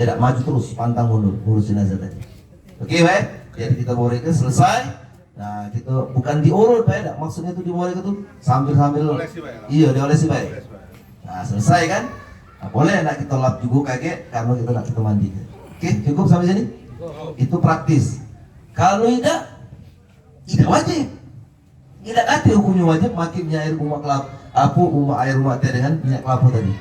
tidak maju terus, pantang mundur ngurus jenazah tadi. Oke, baik. Jadi kita boreke selesai. Nah, kita bukan diurut baik, maksudnya itu diboreke itu sambil iya diolesi baik. Nah, selesai kan? Nah, boleh nak kita lap juga kaget karena kita nak kita mandi. Oke, cukup sampai sini? Itu praktis. Kalau tidak wajib. Tidak ada hukumnya wajib makinnya air umat kelapa, air umat teh dengan minyak kelapa tadi.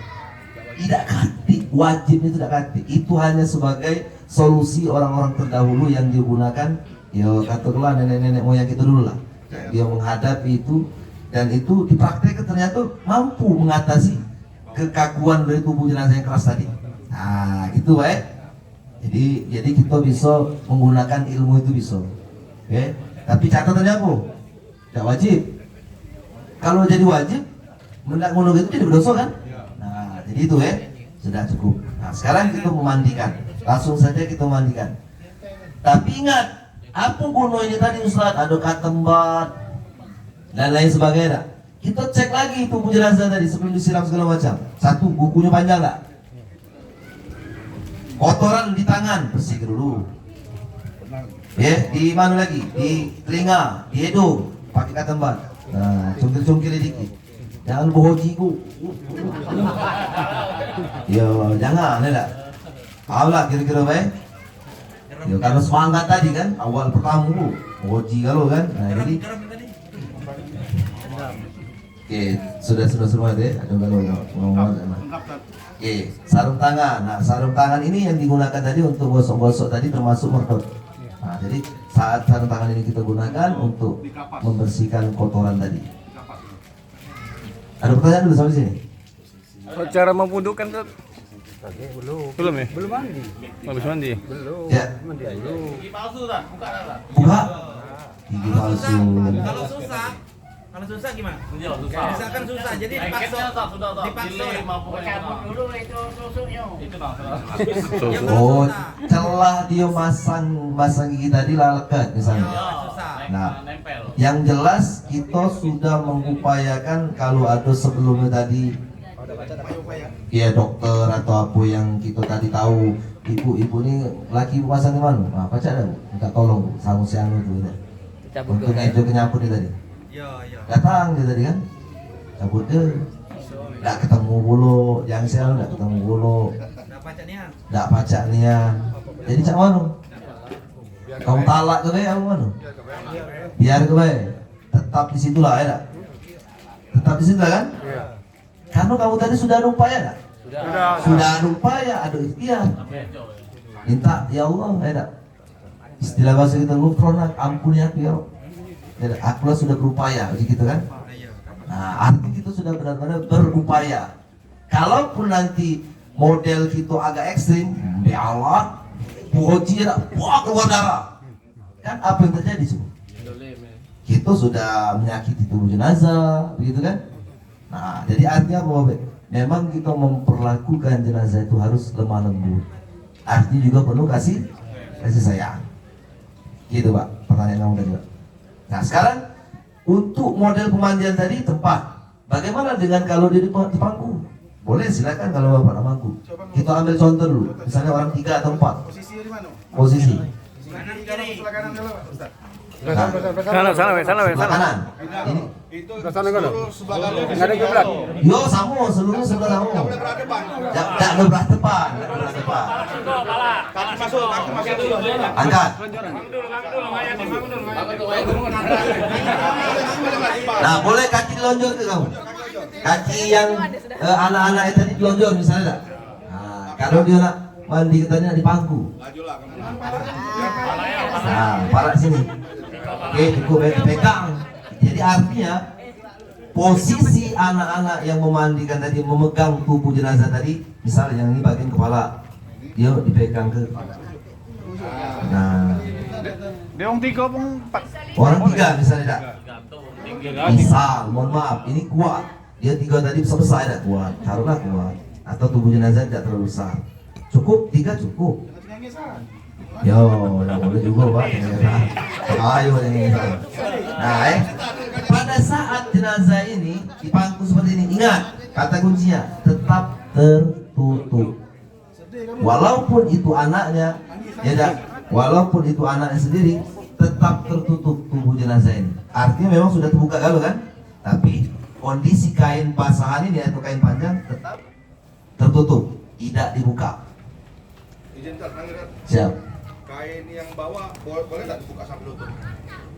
Tidak kati, wajibnya tidak kati. Itu hanya sebagai solusi orang-orang terdahulu yang digunakan. Ya katakanlah nenek-nenek moyang kita dulu lah. Dia menghadapi itu dan itu dipraktekkan ternyata mampu mengatasi kekakuan dari tubuh jenazah yang keras tadi. Nah, gitu baik. Jadi kita bisa menggunakan ilmu itu bisa. Oke. Tapi catatannya apa? Tidak wajib. Kalau jadi wajib, mendak ngono itu jadi berdosa kan? Nah, jadi itu ya sudah cukup. Nah, sekarang kita memandikan. Langsung saja kita mandikan. Tapi ingat, apa gunanya ini tadi Ustaz? Ada katembat dan lain sebagainya. Kita cek lagi tubuh jenazah tadi sebelum disiram segala macam. Satu, kukunya panjang nggak? Kotoran di tangan bersihkan dulu. Ya, di mana lagi? Di telinga, di hidung, pakai katembat. Nah, cungkil-cungkil dikit. Jangan bohoji ku. Ya, jangan, ya tak? Alah kira-kira baik. Ya, karena semangat tadi kan, awal pertama bu, bohoji kalau kan. Nah, jadi oke, sudah semua deh. Ada kalau ngomong sama. Oke, sarung tangan. Nah, sarung tangan ini yang digunakan tadi untuk gosok-gosok tadi termasuk mertot. Nah, jadi saat sarung tangan ini kita gunakan untuk membersihkan kotoran tadi. Ada pertanyaan dulu sampai sini? Cara memwudukan tuh belum ya? Belum mandi. Habis mandi. Belum. Ya. Mandi dulu. Gigi palsu tak? Buka tak? Buka. Gigi palsu. Kalau susah, Kalau susah gimana? Iya, susah. Misalkan susah, jadi dipaksa. Sudah. Dipaksa. Cabut dulu itu susunya. Itu bang. Yang kalau Oh, susah. celah dia masang gigi tadi lalekat misalnya. Ya, susah. Nah, Nempel. yang jelas kita sudah mengupayakan kalau ada sebelumnya tadi ya dokter atau apa yang kita tadi tahu ibu ini laki ibu pasang di mana? Nah, baca dah, minta tolong sama si anu tu gitu. Untuk itu kenyaput dia tadi. Ya. Datang dia tadi kan, cabut dia. Tak ketemu bulu, yang si anu tak ketemu bulu, Dah pacaknya. tak pacak nian. Jadi cak mana? Kamu talak ke kamu mana? Biar ke bae. Tetap di situlah ya tak? Tetap di situ kan? Karena kamu tadi sudah ada upaya tak? Sudah ada upaya, ada ikhtiar. Minta ya Allah, ya tak? Istilah bahasa kita ghufranak, ampuni aku ya Allah. Ya tak? Aku sudah berupaya, begitu kan? Nah, arti kita sudah benar-benar berupaya. Kalaupun nanti model kita agak ekstrim, ya Allah, puji ya, wah keluar darah. Kan apa yang terjadi semua? Kita sudah menyakiti tubuh jenazah, begitu kan? Nah, jadi artinya apa, Bapak? Memang kita memperlakukan jenazah itu harus lemah lembut. Artinya juga perlu kasih sayang. Gitu, Pak. Pertanyaan kamu tadi, Pak. Nah, sekarang untuk model pemandian tadi tempat. Bagaimana dengan kalau dia di pangku? Boleh, silakan kalau Bapak nak pangku. Kita ambil contoh dulu. Misalnya orang 3 atau 4. Posisi di mana? Posisi. Kanan kiri. Sebelah kanan dulu, Ustaz. Nah, Sana. sebelah kanan. Ini. Itu sana kan? seluruh sebelah kanan. Enggak ada kiblat. Yo, sama seluruh sebelah sama. Boleh berada depan. Tak belah depan, tak belah depan. Kaki masuk dulu. Angkat. Nah, boleh kaki dilonjor ke kamu? Kaki yang anak-anak itu tadi dilonjor misalnya tak? Nah, kalau dia nak mandi katanya di pangku. Majulah kamu. Nah, parah sini. Oke, cukup pegang. Jadi artinya posisi anak-anak yang memandikan tadi memegang tubuh jenazah tadi, misalnya yang ini bagian kepala, dia dipegang ke. Nah, Dia orang 3 pun 4. orang 3 misalnya tak? Misal, mohon maaf, ini kuat. Dia 3 tadi besar tidak kuat, taruhlah kuat. Atau tubuh jenazah tidak terlalu besar. Cukup 3 cukup. Yo, yang boleh juga Pak. Ayo yang Nah, pada saat jenazah ini dipangku seperti ini, ingat kata kuncinya tetap tertutup. Walaupun itu anaknya, ya dah. Walaupun itu anaknya sendiri, tetap tertutup tubuh jenazah ini. Artinya memang sudah terbuka kalau kan, tapi kondisi kain basahan ini atau kain panjang tetap tertutup, tidak dibuka. Izinkan pangeran. Siap. Kain yang bawah boleh tak dibuka sampai lutut?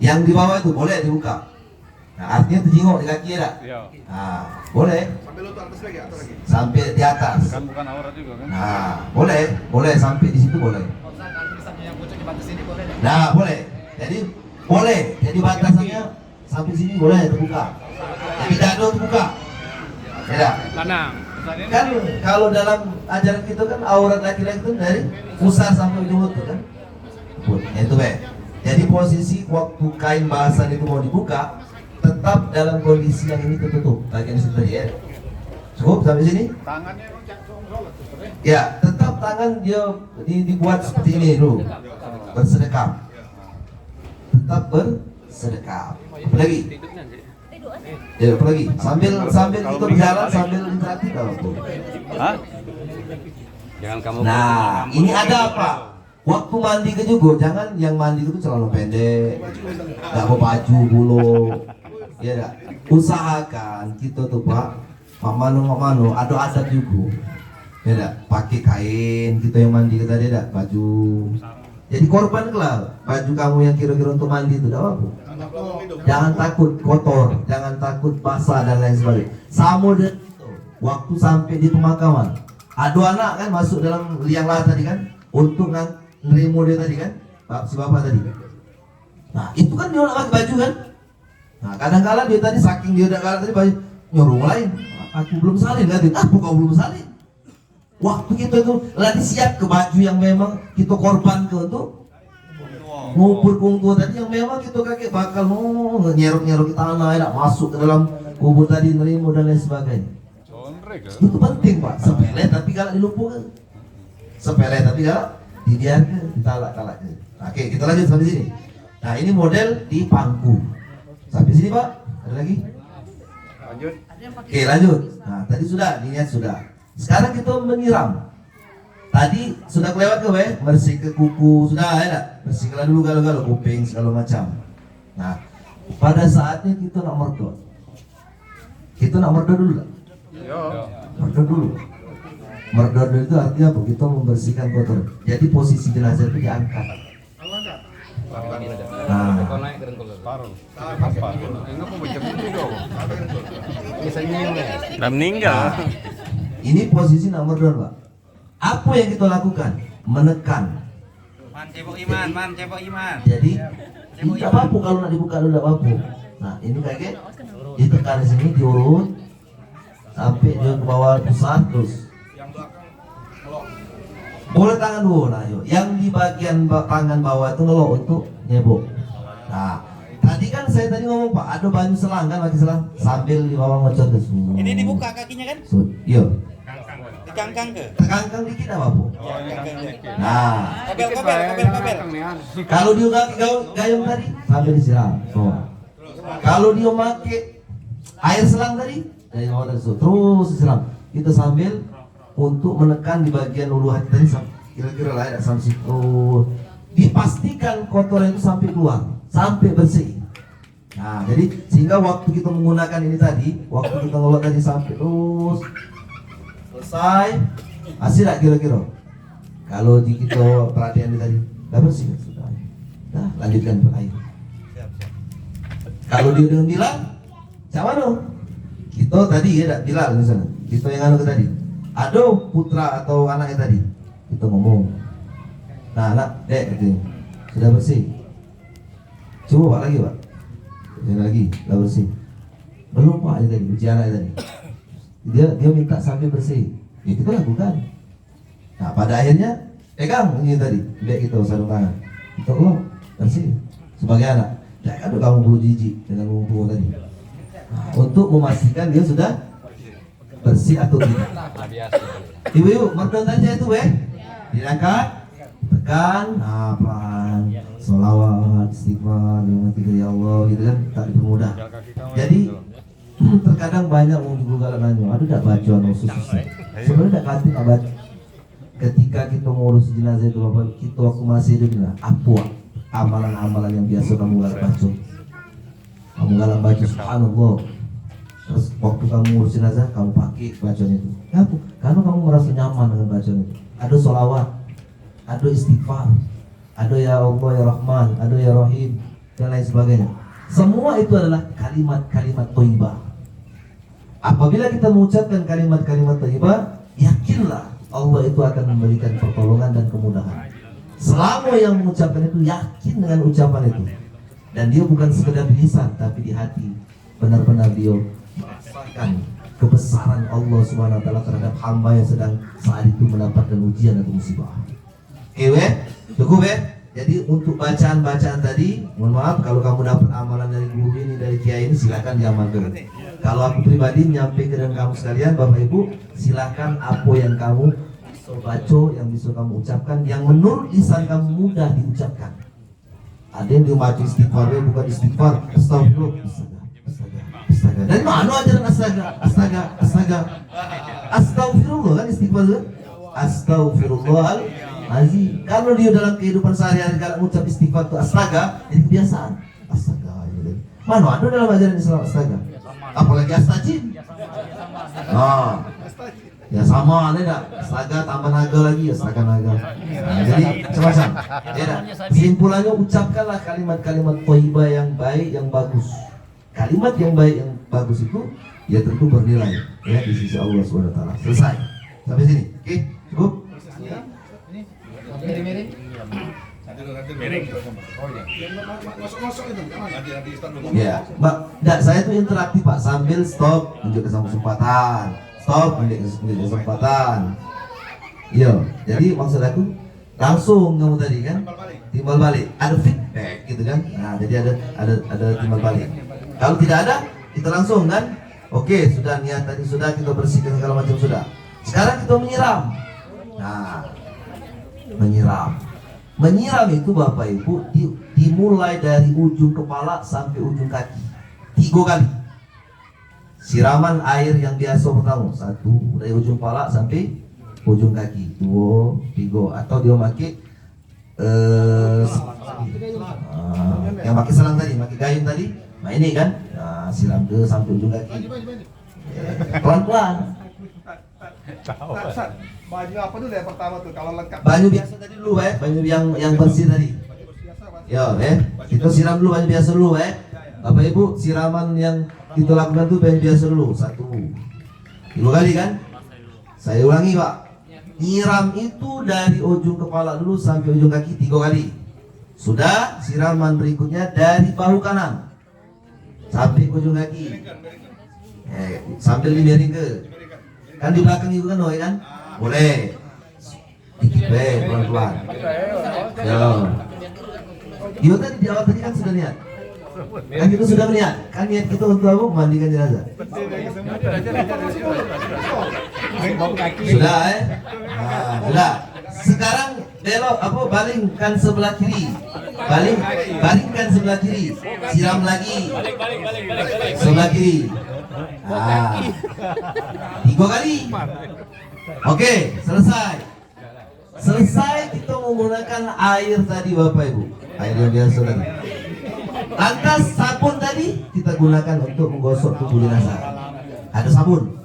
Yang di bawah itu boleh dibuka. Nah, artinya terjenguk di kaki ya, tak? Iya. Nah, boleh Sampai lutut atas lagi atau lagi? sampai di atas. Kan bukan aurat juga kan? Nah, boleh sampai di situ boleh. Nah, boleh. Jadi boleh. Jadi batasannya sampai sini boleh terbuka. Jadi dado terbuka. Ya. Tanang. Kan kalau dalam ajaran kita kan aurat laki-laki itu dari pusar sampai ujung lutut kan. Itu Jadi posisi waktu kain bahasan itu mau dibuka, tetap dalam kondisi yang ini tertutup. Bagian situ tadi ya. Cukup sampai sini? Tangannya emang cakung sholat sebenarnya. Ya, tetap tangan dia dibuat seperti ini dulu. Bersedekap. Tetap bersedekap. Apa lagi? Ya, apa lagi? Sambil kita berjalan sambil interaktif kalau tuh. Hah? Jangan kamu. Nah, ini ada apa? Waktu mandi ke juga, jangan yang mandi itu celana pendek, nggak bawa baju bulu, ya dah. Usahakan kita tuh Pak, mamano ada adab juga, ya dah. Pakai kain kita yang mandi kita dia dah, baju. Jadi korban lah, baju kamu yang kira-kira untuk mandi itu, dah apa? Jangan takut kotor, jangan takut basah dan lain sebagainya. Sama dengan itu, waktu sampai di pemakaman, ada anak kan masuk dalam liang lahat tadi kan, untuk nerimo dia tadi kan, si bapak tadi. Nah itu kan dia nak pakai baju kan. Nah kadang-kala dia tadi saking dia udah kalah tadi baju nyuruh lain. Aku belum salin lihatin, kau belum salin. Waktu kita itu lagi siap ke baju yang memang kita korban ke untuk Ngubur kungku tadi yang memang kita kakek bakal nyerok-nyerok tanah, nak masuk ke dalam kubur tadi, nerimo dan lain sebagainya. Itu penting Pak, sepele tapi galak dilupakan. Sepele tapi galak dibiarkan, ditalak-talak. Oke, kita lanjut sampai sini. Nah, ini model di pangku. Sampai sini Pak, ada lagi? Lanjut. Oke, lanjut. Nah, tadi sudah, niat sudah. Sekarang kita menyiram. Tadi sudah kelewat ke bersih ke kuku, sudah ya tak? Bersihkan dulu galau-galau, kuping segala macam. Nah, pada saatnya kita nak merdo. Kita nak merdo dulu tak? Yo. Merdo dulu. Merdo dulu itu artinya apa? Kita membersihkan kotor. Jadi posisi jenazah itu diangkat. Nah, Taruh. Apa? Ini aku macam itu dong. Udah meninggal. ini posisi nak merdo Pak. Apa yang kita lakukan? Menekan. Man cebok iman, man cebok iman. Jadi tidak apa-apa kalau nak dibuka dulu tidak apa-apa. Nah ini kakek ditekan di sini, diurut sampai dia ke bawah pusat terus. Boleh tangan dulu, nah yuk. Yang di bagian tangan bawah itu ngelok untuk nyebok. Nah tadi kan saya tadi ngomong Pak, ada banyu selang kan, pakai selang sambil di bawah ngocor ke sini. Ini dibuka kakinya kan? Iya. Dikangkang ke? Kangkang dikit apa bu? Nah, Kabel. kalau dia gayung tadi sambil disiram. Kalau dia make air selang tadi dari bawah terus disiram. Kita sambil untuk menekan di bagian ulu hati tadi kira-kira lah ada sampai situ. Dipastikan kotoran itu sampai keluar, sampai bersih. Nah, jadi sehingga waktu kita menggunakan ini tadi, waktu kita ngelot tadi sampai terus selesai, hasil tak kira-kira? Kalau di kita perhatian tadi, dah bersih sudah. Dah lanjutkan air. Kalau dia dengan bilang, siapa tu? Kita tadi ya tak bilang misalnya. Kita yang anu tadi. Ada putra atau anaknya tadi. Kita ngomong. Nah, anak, dek, gitu. Sudah bersih. Coba Pak lagi Pak. Coba lagi, dah bersih. Belum Pak tadi, uji anaknya tadi. Dia minta sampai bersih, ya kita lakukan. Nah pada akhirnya pegang ini tadi, baik kita sarung tangan, kita ulang bersih sebagai anak. Jangan ada kamu perlu jijik dengan ngumpul tadi. Nah, untuk memastikan dia sudah bersih atau tidak. Ibu-ibu, merdo saja itu diangkat, tekan, nah pelan, sholawat, istighfar, ya Allah, gitu kan, tak dipermudah. Jadi terkadang banyak menggugah nanya, ada tak bacaan khusus? Sebenarnya tak katik abad. Ketika kita mengurus jenazah itu Bapak, kita waktu masih hidup lah, apa amalan-amalan yang biasa kamu galak baca? Kamu galak baca subhanallah. Terus waktu kamu ngurus jenazah, kamu pakai bacaan itu. Kenapa? Karena kamu merasa nyaman dengan bacaan itu. Ada sholawat, ada istighfar, ada ya Allah ya Rahman, ada ya Rahim, dan lain sebagainya. Semua itu adalah kalimat-kalimat thayyibah. Apabila kita mengucapkan kalimat-kalimat thayyibah, yakinlah Allah itu akan memberikan pertolongan dan kemudahan. Selama yang mengucapkan itu yakin dengan ucapan itu, dan dia bukan sekedar di lisan tapi di hati, benar-benar dia merasakan kebesaran Allah Subhanahu wa taala terhadap hamba yang sedang saat itu mendapatkan ujian atau musibah. Oke, cukup Jadi untuk bacaan-bacaan tadi, mohon maaf kalau kamu dapat amalan dari guru ini, dari kiai ini, silakan diamalkan. Kalau aku pribadi menyampaikan dengan kamu sekalian, Bapak Ibu, silakan apa yang kamu bisa baca, yang bisa kamu ucapkan, yang menurut lisan kamu mudah diucapkan. Ada yang dibaca istighfar, bukan istighfar, astagfirullah, astaga. Dan mana ajaran astaga. Astagfirullah kan istighfar itu? Astagfirullahaladzim. Kalau dia dalam kehidupan sehari-hari kalau mengucap istighfar itu astaga, jadi kebiasaan. Astaga. Mana ada dalam ajaran Islam astaga? Apalagi astajin. Nah, ya sama ada tak? Astaga tambah naga lagi, astaga naga. Nah, jadi macam-macam. Ya tak? Kesimpulannya ucapkanlah kalimat-kalimat thayyibah yang baik, yang bagus. Kalimat yang baik, yang bagus itu ya tentu bernilai ya di sisi Allah Subhanahu wa taala. Selesai. Sampai sini. Oke, cukup? Masuk-masuk itu, nanti start dulu. Ya, Mbak, enggak, saya tuh interaktif Pak, sambil stop tunjuk kesempatan, stop tunjuk kesempatan. Iya, jadi maksud aku langsung kamu tadi kan timbal balik, ada feedback gitu kan. Nah jadi ada timbal balik. Kalau tidak ada kita langsung kan, oke sudah niat tadi sudah kita bersihkan segala macam sudah. Sekarang kita menyiram. Nah menyiram itu Bapak Ibu dimulai dari ujung kepala sampai ujung kaki 3 kali. Siraman air yang biasa pertama 1 dari ujung kepala sampai ujung kaki 2, 3 atau dia pakai yang pakai selang tadi, pakai gayung tadi. Nah ini kan, nah, siram ke sampai ujung kaki. Pelan-pelan. Baju apa dulu yang pertama tuh kalau lengkap? Baju biasa tadi dulu baju yang bersih tadi. Yo, kita siram dulu baju biasa dulu Bapak Ibu, siraman yang kita lakukan tuh baju biasa dulu 1, 3 kali kan? Saya ulangi Pak. Nyiram itu dari ujung kepala dulu sampai ujung kaki 3 kali. Sudah, siraman berikutnya dari bahu kanan sampai ujung kaki. Sambil dimiring ke. Kan di belakang itu kan kan? Boleh. Dikit pelan-pelan. Yo tadi di awal tadi kan sudah niat. Kan kita sudah melihat, kan niat kita untuk apa? Memandikan jenazah. Sudah nah, sudah. Sekarang belok balingkan sebelah kiri. Balingkan sebelah kiri. Siram lagi. Sebelah kiri. Nah, 3 kali. Oke, selesai kita menggunakan air tadi Bapak Ibu. Air yang biasa tadi. Lantas sabun tadi kita gunakan untuk menggosok tubuh jenazah. Ada sabun.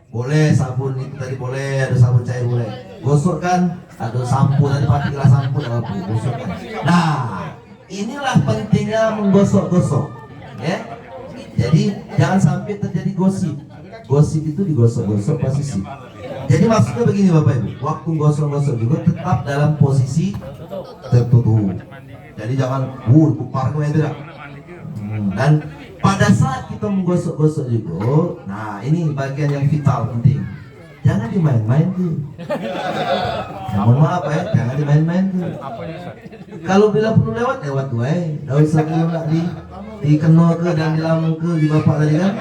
Boleh sabun itu tadi boleh, ada sabun cair boleh. Gosokkan, ada sampo tadi pakai gelas sampo dalam gosokkan. Nah, inilah pentingnya menggosok-gosok. Ya. Jadi jangan sampai terjadi gosip. Gosip itu digosok-gosok posisi. Jadi maksudnya begini Bapak Ibu, waktu gosok-gosok juga tetap dalam posisi tertutup. Jadi jangan kupar ke tidak. Dan pada saat kita menggosok-gosok juga, nah ini bagian yang vital penting. Jangan dimain-main tuh. Mohon maaf jangan dimain-main tuh. Kalau bila perlu lewat tuh Dah usah perlu nak dikena ke dan dilamu ke di bapak tadi kan.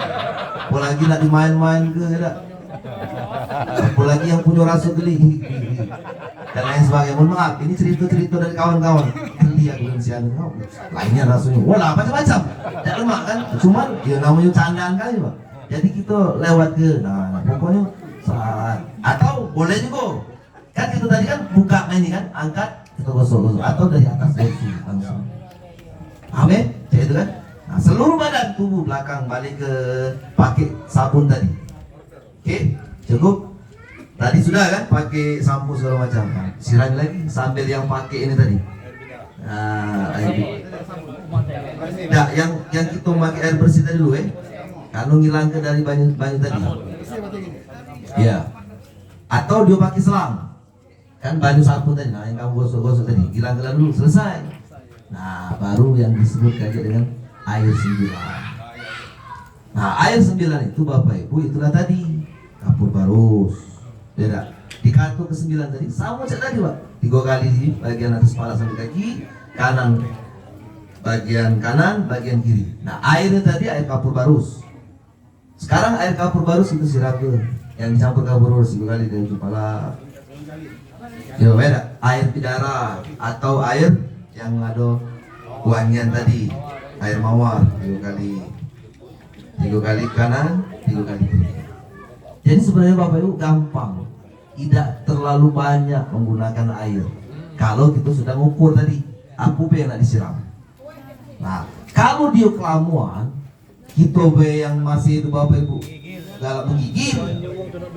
Apalagi nak dimain-main ke tidak. Apalagi yang punya rasa geli dan lain sebagainya. Mohon maaf, ini cerita-cerita dari kawan-kawan. Geli aku dan si anu lainnya rasanya wala macam-macam. Tidak lemak kan, cuman ya namanya candaan kali Pak. Jadi kita lewat ke, nah pokoknya saat atau boleh juga kan kita tadi kan buka ini kan, angkat kita gosok-gosok atau dari atas langsung. Amin, kayak itu kan. Nah seluruh badan tubuh belakang balik ke pakai sabun tadi. Oke, cukup. Tadi sudah kan pakai sampo segala macam. Siram lagi sambil yang pakai ini tadi. Nah, nah yang kita pakai air bersih tadi dulu kalau ngilang ke dari banyu tadi. Ya. Atau dia pakai selang. Kan banyu sampo tadi. Nah, yang kamu gosok-gosok tadi, hilang dulu selesai. Nah, baru yang disebut kayak dengan air 9. Nah, air 9 itu Bapak Ibu itulah tadi kapur barus. Beda. Di kartu ke-9 tadi sama cak tadi Pak. 3 kali di bagian atas kepala sampai kaki, kanan bagian kanan, bagian kiri. Nah, airnya tadi air kapur barus. Sekarang air kapur barus itu siraga yang dicampur kapur barus 3 kali dari kepala. Ya beda. Air pidara atau air yang ada wangian tadi, air mawar 3 kali. 3 kali kanan, 3 kali kiri. Jadi sebenarnya Bapak Ibu gampang, tidak terlalu banyak menggunakan air. Kalau kita sudah mengukur tadi, apa yang nak disiram. Nah, kalau dia kelamuan, kita yang masih itu Bapak Ibu galak menggigit.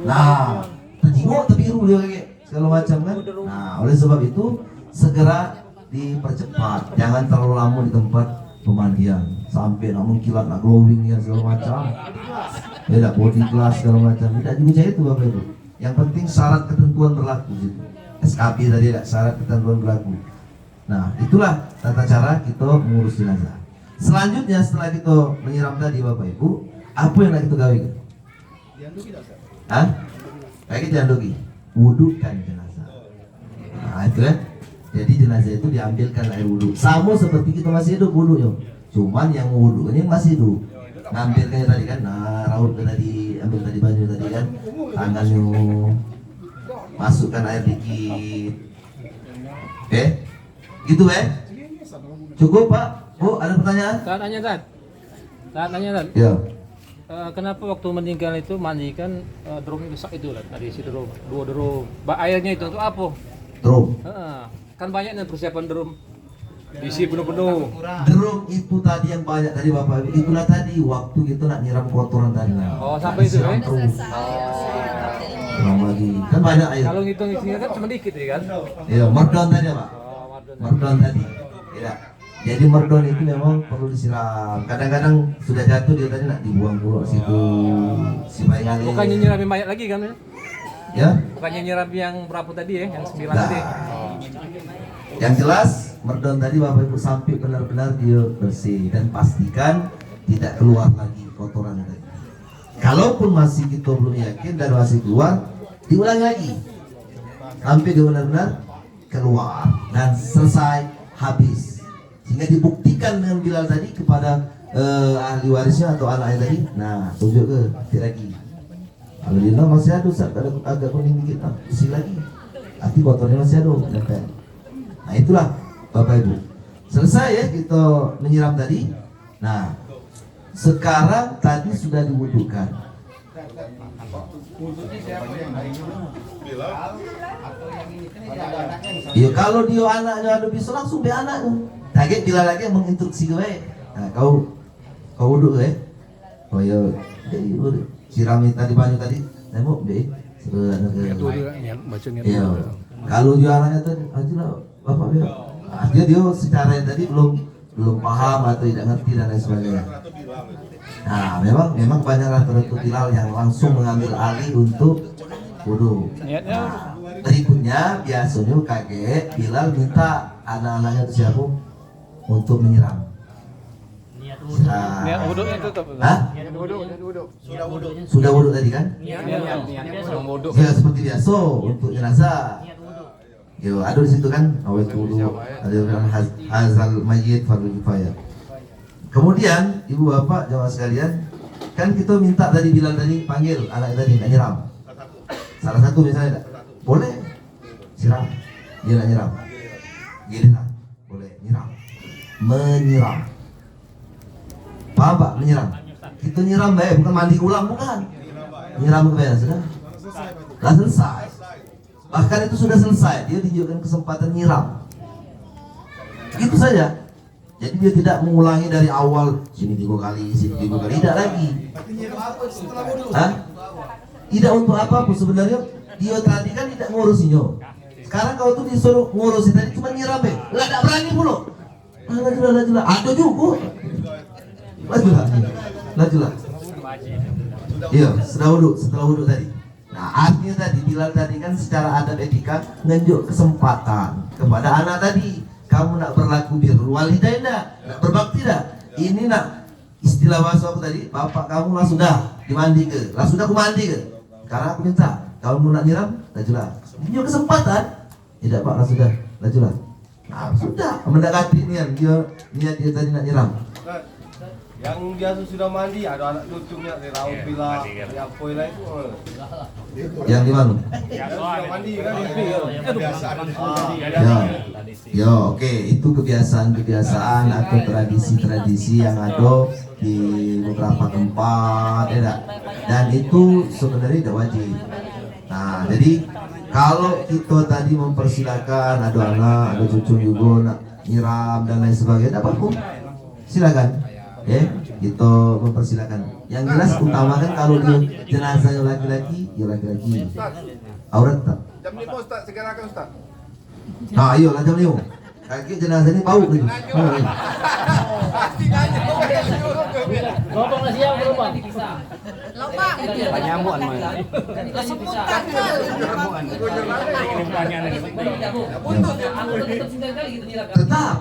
Nah, terjenguk terbiru dia kayak segala macam kan. Nah, oleh sebab itu segera dipercepat, jangan terlalu lama di tempat pemandian sampai nak mengkilat, nak glowing ya segala macam. Tidak body glass segala macam. Tidak juga itu Bapak Ibu. Yang penting syarat ketentuan berlaku gitu. SKP tadi ada syarat ketentuan berlaku. Nah, itulah tata cara kita mengurus jenazah. Selanjutnya setelah kita menyiram tadi Bapak Ibu, apa yang nak kita gawe? Hah? Kayak diandogi. Wudukan jenazah. Nah, itu kan. Jadi jenazah itu diambilkan air wudhu. Sama seperti kita masih hidup wudhu yo. Cuman yang wudhu ini masih hidup. Ngambilkannya tadi kan, nah raut ke tadi, ambil tadi baju tadi kan, tangannya masukkan air dikit. Oke, gitu cukup Pak. Bu, ada pertanyaan? Tanya Tan. Ya. Kenapa waktu meninggal itu mandikan drumnya besar itu lah, dari situ drum, 2 drum. Airnya itu untuk apa? Drum. Kan banyak nih persiapan drum, diisi penuh-penuh. Drum itu tadi yang banyak tadi Bapak. Itulah tadi waktu kita nak nyiram kotoran tadi. Oh, sampai itu ya? Kurang lagi. Kan banyak air. Kalau ngitung isinya kan cuma dikit ya kan? Iya, merdon tadi Pak. Merdon tadi. Tidak. Jadi merdon itu memang perlu disiram. Kadang-kadang sudah jatuh dia tadi nak dibuang dulu situ. Si bayangan. Bukannya nyiramin mayat lagi kan? Ya? Bukannya nyiram yang berapa tadi ya? Yang 9 Nah, tadi. yang jelas merdon tadi Bapak Ibu sampai benar-benar dia bersih dan pastikan tidak keluar lagi kotoran tadi. Kalaupun masih kita belum yakin dan masih keluar, diulangi lagi sampai dia benar-benar keluar dan selesai habis, sehingga dibuktikan dengan Bilal tadi kepada ahli warisnya atau anaknya tadi. Nah, tunjuk ke tidak lagi. Kalau dia masih ada, agak kuning dikit, isi lagi. Arti kotornya masih ada, nempel. Nah itulah Bapak Ibu. Selesai ya kita menyiram tadi. Nah, sekarang tadi sudah diwudukan. Ya kalau dia anaknya ada bisa langsung be anaknya. Kaget bila lagi menginstruksi gue. Nah, kau wudhu ya. Oh ya, jadi wudhu. Sirami tadi banyu tadi. Nemu deh. Iya. Kalau dia anaknya tadi, ajalah Bapak dia. Artinya dia secara yang tadi belum paham atau tidak ngerti dan lain sebagainya. Nah, memang banyak ratu-ratu Bilal yang langsung mengambil alih untuk wudhu. Nah, berikutnya biasanya kakek Bilal minta anak-anaknya itu siapa untuk menyiram. Niat wudhu itu tetap. Hah? Sudah wudhu tadi kan? Niat wudhu. Ya seperti biasa untuk jenazah. Yo, ada di situ kan, awaitu wudhu, ada yang hazal mayyit fardu kifayah. Kemudian ibu bapak jamaah sekalian, kan kita minta tadi Bilal tadi panggil anak tadi nak nyiram. Salah satu misalnya boleh siram, dia nak nyiram. Gini lah, boleh nyiram, menyiram. Paham Pak? Menyiram. Kita nyiram baik, bukan mandi ulang, bukan. Nyiram kepada sudah. Sudah selesai. Bahkan itu sudah selesai, dia tunjukkan kesempatan nyiram. Gitu saja. Jadi dia tidak mengulangi dari awal sini 3 kali, sini 3 kali, tidak lagi. Hah? Tidak untuk apa-apa sebenarnya. Dia tadi kan tidak ngurusinnya. Sekarang kau tuh disuruh ngurusin tadi cuma nyiram ya. Lah tidak berani pula. Lajulah. Ada juga. Lajulah. Iya, setelah wudhu tadi. Nah, artinya tadi Bilal tadi kan secara adat etika nunjuk kesempatan kepada anak tadi. Kamu nak berlaku birrul walidain nak berbakti dah. Ini nak istilah bahasa aku tadi, bapak kamu lah sudah dimandi ke, lah sudah aku mandi ke. Karena aku minta, kalau nak nyiram, lajulah. Nunjuk kesempatan, tidak pak lah sudah, lajulah. Nah sudah, mendekati niat dia tadi nak nyiram. Yang biasa sudah mandi, ada anak lucunya di Raut Bila, di Apoy lah itu. Yang di mana? Sudah mandi kan? Ya, oke. Itu kebiasaan atau tradisi yang ada di beberapa tempat, ya tak? Dan itu sebenarnya tidak wajib. Nah, jadi kalau kita tadi mempersilakan ada anak, ada cucu juga nak nyiram dan lain sebagainya, tidak apa-apa. Silakan. Kita mempersilakan. Yang jelas utamakan kalau dia jenazahnya laki-laki, ya laki-laki. Aurat tak? Jam 5 Ustaz, segerakan Ustaz. Nah, ayolah jam 5. Kaki jenazah ini bau lagi. Lobang siap lobang. Lobang. Nyamuk mana? Kesemutan kan. Tetap.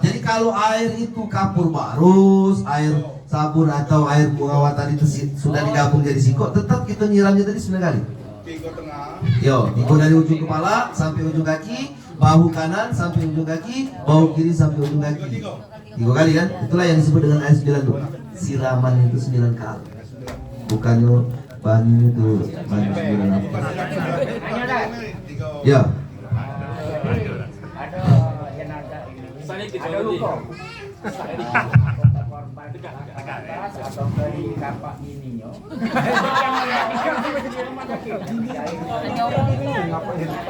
Jadi kalau air itu kapur barus, air sabun atau air bunga tadi itu sudah digabung jadi singkok, tetap kita nyiramnya tadi 9 kali. 3 tengah. Yo, 3 dari ujung kepala sampai ujung kaki, bahu kanan sampai ujung kaki, bahu kiri sampai ujung kaki. 3 kali kan? Itulah yang disebut dengan ayat 9 tuh. Siraman itu 9 kali. Bukannya bani itu bani 9 apa. Ya. Ada luka. Atau dari kapak ininya.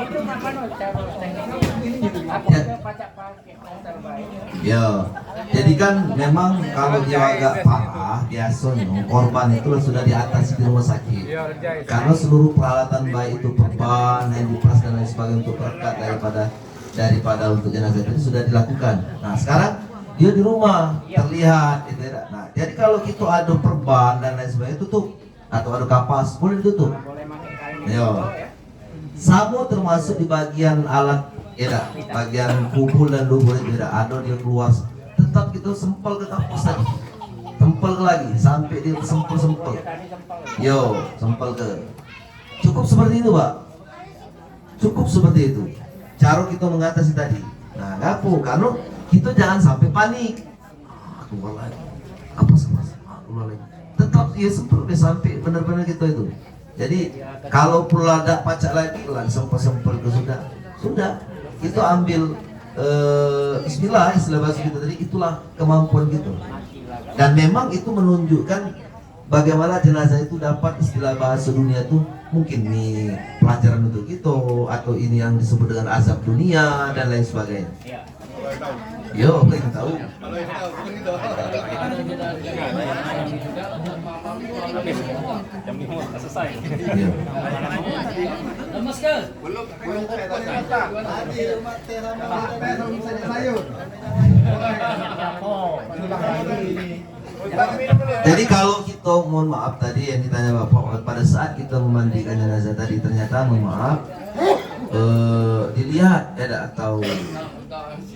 Itu makanya cara teknik pacak pakai terbaik. Ya, jadi kan memang kalau dia agak parah, biasanya korban itu sudah diatasi di rumah sakit. Karena seluruh peralatan baik itu perban, handiplas dan lain sebagainya untuk perekat daripada untuk jenazah itu sudah dilakukan. Nah sekarang dia di rumah terlihat, itu ya. Nah jadi kalau kita ada perban dan lain sebagainya tutup atau ada kapas boleh ditutup. Ya. Sama termasuk di bagian alat, ya, bagian kubul dan dubur itu ada dia keluar, tetap kita sempel ke kapas tadi, sempel lagi sampai dia sempel. Yo, sempel ke. Cukup seperti itu, Pak. Cukup seperti itu. Cara kita mengatasi tadi. Nah, ngapu karena kita jangan sampai panik. Keluar lagi. Apa sama? Keluar lagi. Tetap ya sampai benar-benar kita itu. Jadi kalau perlu ada pacak lagi langsung sempel ke sudah. Itu ambil istilah bahasa kita tadi, itulah kemampuan kita. Dan memang itu menunjukkan bagaimana jenazah itu dapat istilah bahasa dunia itu mungkin nih pelajaran untuk kita atau ini yang disebut dengan azab dunia dan lain sebagainya. Yo, kita tahu. Jam 5 selesai. Iya. Lemas ke? Jadi kalau kita, mohon maaf tadi yang ditanya Bapak, pada saat kita memandikan jenazah tadi ternyata mohon maaf dilihat ya atau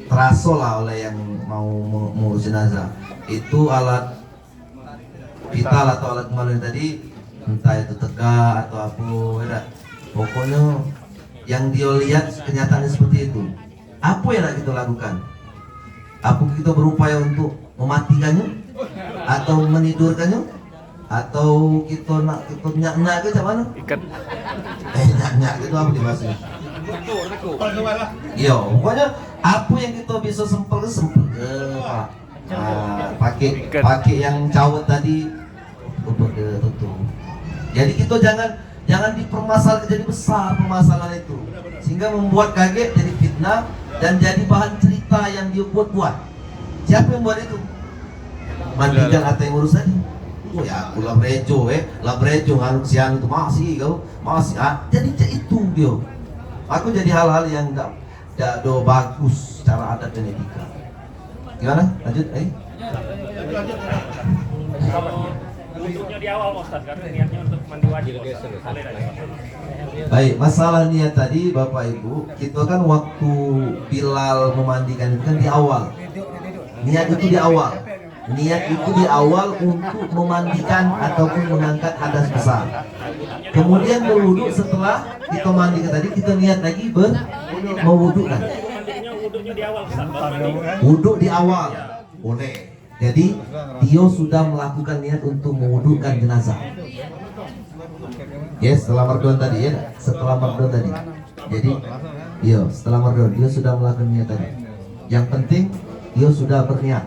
terasa lah oleh yang mau mengurus jenazah itu alat vital atau alat kemaluan tadi, entah itu tegak atau apa ya, pokoknya yang dia lihat kenyataannya seperti itu. Apa yang nak kita lakukan? Apa kita berupaya untuk mematikannya atau menidurkannya atau kita nyak ke macam mana? Ikat. Nyak itu apa dibahasnya? Iya, pokoknya apa yang kita bisa sempel Pak. Pakai yang cawet tadi tutup. Jadi kita jangan dipermasalahkan jadi besar permasalahan itu sehingga membuat kaget jadi fitnah dan jadi bahan cerita yang dia buat. Siapa yang buat itu? Mandikan atau yang urus tadi? Oh ya, aku labrejo nganuk siang itu masih jadi itu dia. Aku jadi hal-hal yang tidak bagus secara adat dan etika. Gimana? Lanjut, Untuknya di awal Ustaz, karena niatnya untuk mandi wajib. Baik, masalah niat tadi Bapak Ibu, kita kan waktu Bilal memandikan itu kan di awal. Niat itu di awal. Niat itu di awal untuk memandikan ataupun mengangkat hadas besar. Kemudian berwudu setelah kita mandikan tadi, kita niat lagi mewudukan. Wudu di awal boleh. Jadi dia sudah melakukan niat untuk mewudukan jenazah. Yes, setelah marduan tadi ya, setelah marduan tadi. Jadi, iya, setelah marduan dia sudah melakukan niat tadi. Yang penting dia sudah berniat.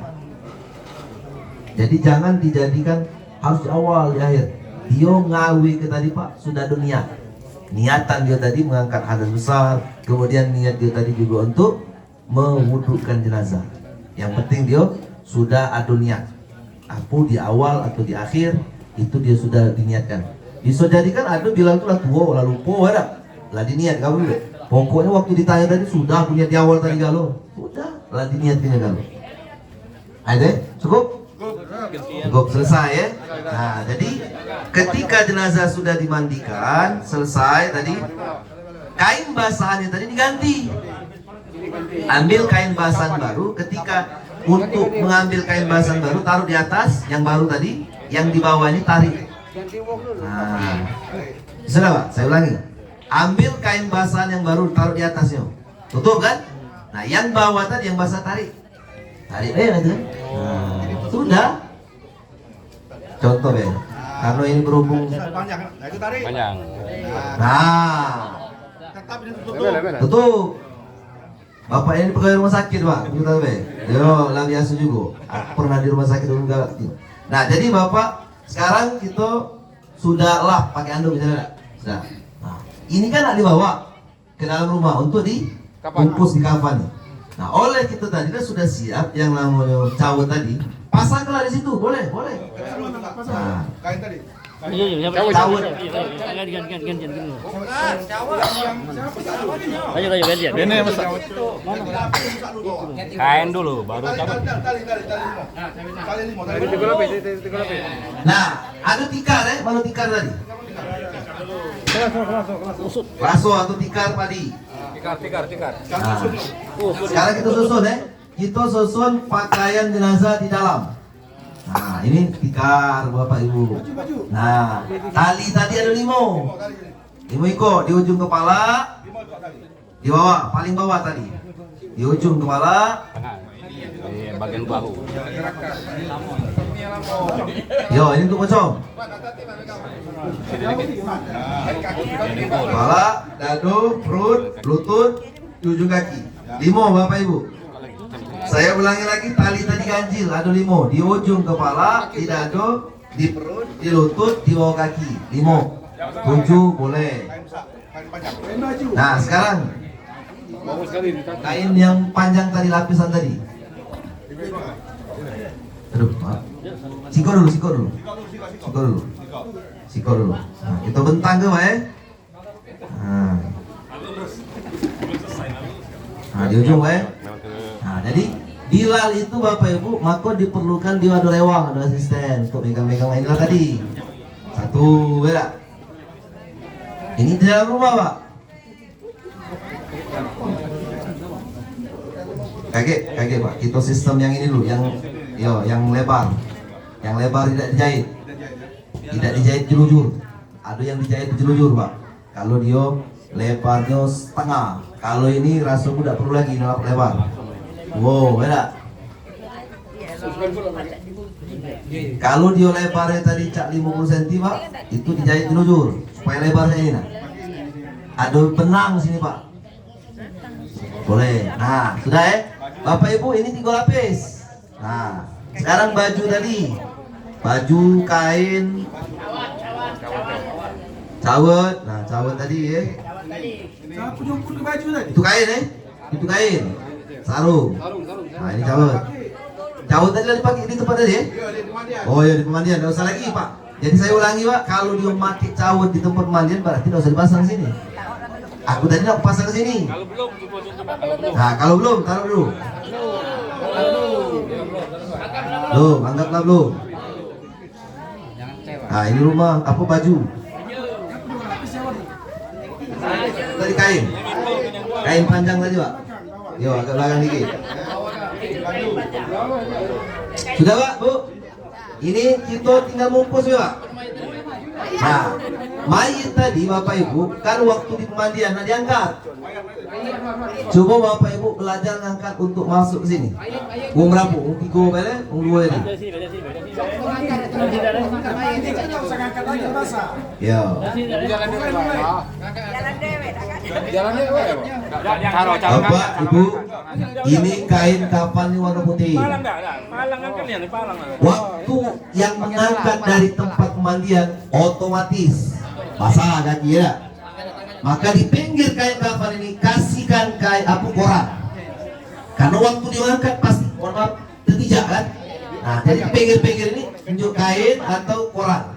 Jadi jangan dijadikan harus di awal di akhir. Dia ngawi ke tadi Pak sudah ada niat. Niatan dia tadi mengangkat hadas besar, kemudian niat dia tadi juga untuk mewudukan jenazah. Yang penting dia sudah ada niat. Apa di awal atau di akhir itu dia sudah diniatkan. Bisa jadi kan ada bilang tuh lah tua lalu lupa ada lah diniat kamu deh. Pokoknya waktu ditanya tadi sudah punya di awal tadi galau. Sudah lah diniatkannya galau. Ada cukup? Cukup selesai ya. Nah jadi ketika jenazah sudah dimandikan selesai tadi, kain basahannya tadi diganti. Ambil kain basahan baru. Ketika untuk mengambil kain basahan baru taruh di atas yang baru tadi, yang di bawah ini tarik. Nah, sudah Pak, saya ulangi. Ambil kain basahan yang baru taruh di atasnya. Tutup kan? Nah, yang bawah tadi yang basah tarik. Tarik aja. Nah, sudah. Contoh ya. Karena ini berhubung Panjang. Nah, itu tarik. Panjang. Nah, Tetap ini tutup. tutup. Bapak ini pegawai rumah sakit, Pak. Kita tahu, Be. Yo, lah biasa juga. Aku pernah di rumah sakit dulu enggak. Nah, jadi Bapak sekarang kita sudah lap pakai anduk misalnya. Sudah. Nah, ini kan nak dibawa ke dalam rumah untuk dibungkus di kafan. Nah, oleh kita tadi kan sudah siap yang namanya cawet tadi. Pasanglah di situ, boleh. Nah, Kain tadi. cawet. Kain dulu, baru cabut. Tali lima. Nah, ada tikar mana tikar tadi? Raso atau tikar padi. Tikar. Nah, sekarang kita susun kita susun pakaian jenazah di dalam. Nah, ini tikar Bapak Ibu. Nah, tali tadi ada 5 ikut di ujung kepala, di bawah, paling bawah tadi, di ujung kepala, Di bagian bahu. yo ini untuk pocong. Kepala, dadu, perut, lutut, di ujung kaki. 5 Bapak Ibu. Saya ulangi lagi, tali tadi ganjil ada 5 di ujung kepala, di dadu, di perut, di lutut, di bawah kaki. 5, 7 boleh. Nah sekarang kain yang panjang tadi, lapisan tadi. Aduh, maaf. Siko dulu. Nah, kita bentang ke Pak. Nah, di ujung Pak. Nah, jadi Bilal itu Bapak Ibu, maka diperlukan dia ada lewang, ada asisten untuk megang-megang inilah tadi. 1, beda. Ini di dalam rumah, Pak. Kaget Pak. Kita sistem yang ini dulu, yang lebar. Yang lebar tidak dijahit. Tidak dijahit jelujur. Ada yang dijahit jelujur, Pak. Kalau dia lebarnya setengah. Kalau ini rasanya tidak perlu lagi lebar. Wow, beda. Kalau dia lebarnya tadi cak 50 cm, Pak, itu dijahit jelujur supaya lebarnya ini. Nah. Ada benang sini, Pak. Boleh. Nah, sudah Bapak Ibu, ini 3 lapis. Nah, sekarang baju tadi. Baju, kain, cawet. Nah, cawet tadi Itu kain Itu kain. Sarung. Nah, ini cawet. Cawet tadi lah dipakai di tempat tadi Oh ya, di pemandian. Tidak usah lagi, Pak. Jadi saya ulangi, Pak. Kalau dia pakai cawet di tempat pemandian, berarti tidak usah dipasang sini. Aku tadi nak pasang ke sini. Nah, kalau belum, taruh dulu. Belum, anggaplah belum. Nah, ini rumah, apa baju? Tadi kain. Kain panjang tadi, Pak. Yo, agak belakang dikit. Sudah, Pak, Bu? Ini kita tinggal bungkus ya, Pak. Nah, mayit tadi Bapak Ibu kan waktu di pemandian nak diangkat. Coba Bapak Ibu belajar ngangkat untuk masuk ke sini. Umur berapa? Umur 3 bele, umur 2 ini. Ya. Bapak Ibu, ini kain kafan ini warna putih. Waktu yang mengangkat dari tempat pemandian otomatis basah kaki ya. Maka di pinggir kain kafan ini kasihkan kain koran. Karena waktu diangkat pasti terpijak kan. Nah, jadi di pinggir-pinggir ini tunjuk kain atau koran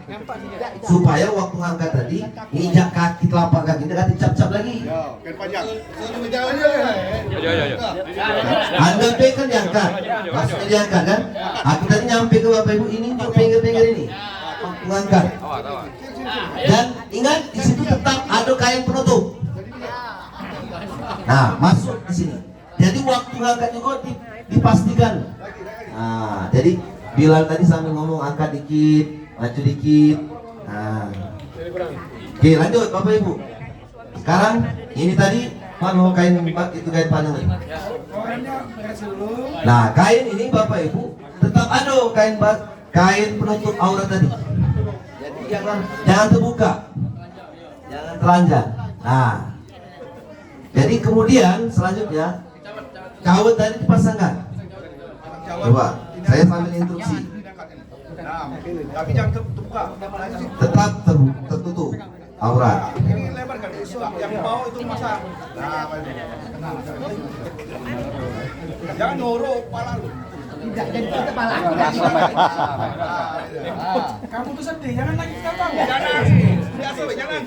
supaya waktu ngangkat tadi injak kaki telapak kaki tidak dicap-cap lagi. Anda kan diangkat, maksudnya diangkat kan? Aku tadi nyampe ke Bapak Ibu ini untuk pinggir-pinggir ini mengangkat. Dan ingat di situ tetap ada kain penutup. Nah, masuk di sini. Jadi waktu ngangkat juga dipastikan. Nah, jadi Bilal tadi sambil ngomong angkat dikit, maju dikit. Nah. Oke, lanjut Bapak Ibu. Sekarang ini tadi mana kain itu kain panjang tadi. Nah kain ini Bapak Ibu tetap ada kain penutup aurat tadi. Jadi jangan terbuka, jangan telanjang. Nah, jadi kemudian selanjutnya kawat tadi dipasangkan. Coba saya sambil instruksi. Tapi jangan terbuka. Tetap tertutup aurat. Ini lebar kan, yang bawah itu pasang. Nah, jangan norok kepala lu. Tidak jadi kita kepala. Kamu tuh sedih, jangan lagi sekarang. Jangan. Biasa, jangan.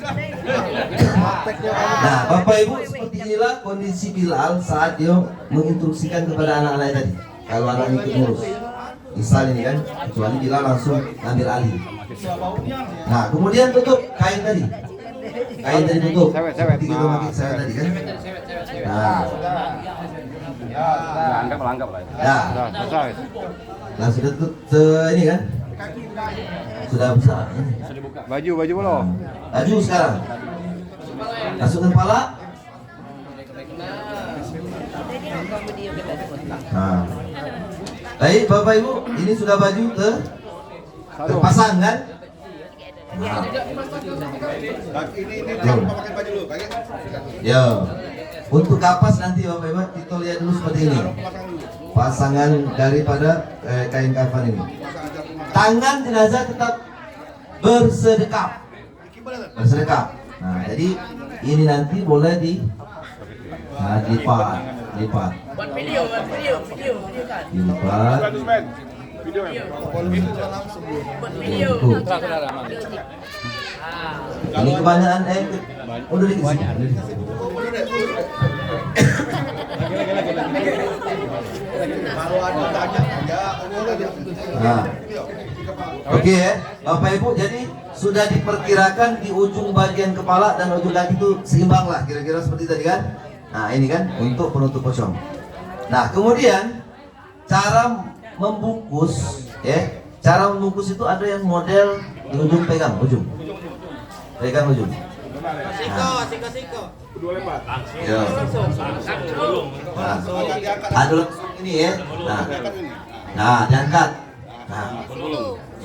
Nah, Bapak Ibu, seperti inilah kondisi Bilal saat dia menginstruksikan kepada anak-anak tadi. Kalau anak ikut ngurus, misal ini kan, kecuali Bilal langsung ambil alih. Nah, kemudian tutup kain tadi. Kain tadi tutup. Seperti kita pakai saya tadi kan. Nah, Langgap lah. nah, nah sudah tutup ini kan. Sudah besar. Baju belum. Baju sekarang. Masukkan kepala. Nah. Baik Bapak Ibu, ini sudah baju terpasang kan? Nah. Ini jangan pakai baju lu, baik. Ya. Untuk kapas nanti Bapak Ibu kita lihat dulu seperti ini. Pasangan daripada kain kafan ini. Tangan jenazah tetap bersedekap. Bersedekap. Nah, jadi ini nanti boleh dilipat. Buat video kan. Dilipat. Video ya. Buat video. Tuh. Ini kebanyakan udah dikit sini. Nah. Oke ya, Bapak Ibu, jadi sudah diperkirakan di ujung bagian kepala dan ujung kaki itu seimbang lah, kira-kira seperti tadi kan. Nah ini kan untuk penutup kosong. Nah kemudian cara membungkus ya, cara membungkus itu ada yang model di ujung pegang ujung. Nah. Siko. Ya. Nah, ada langsung ini ya. Nah, diangkat. Nah,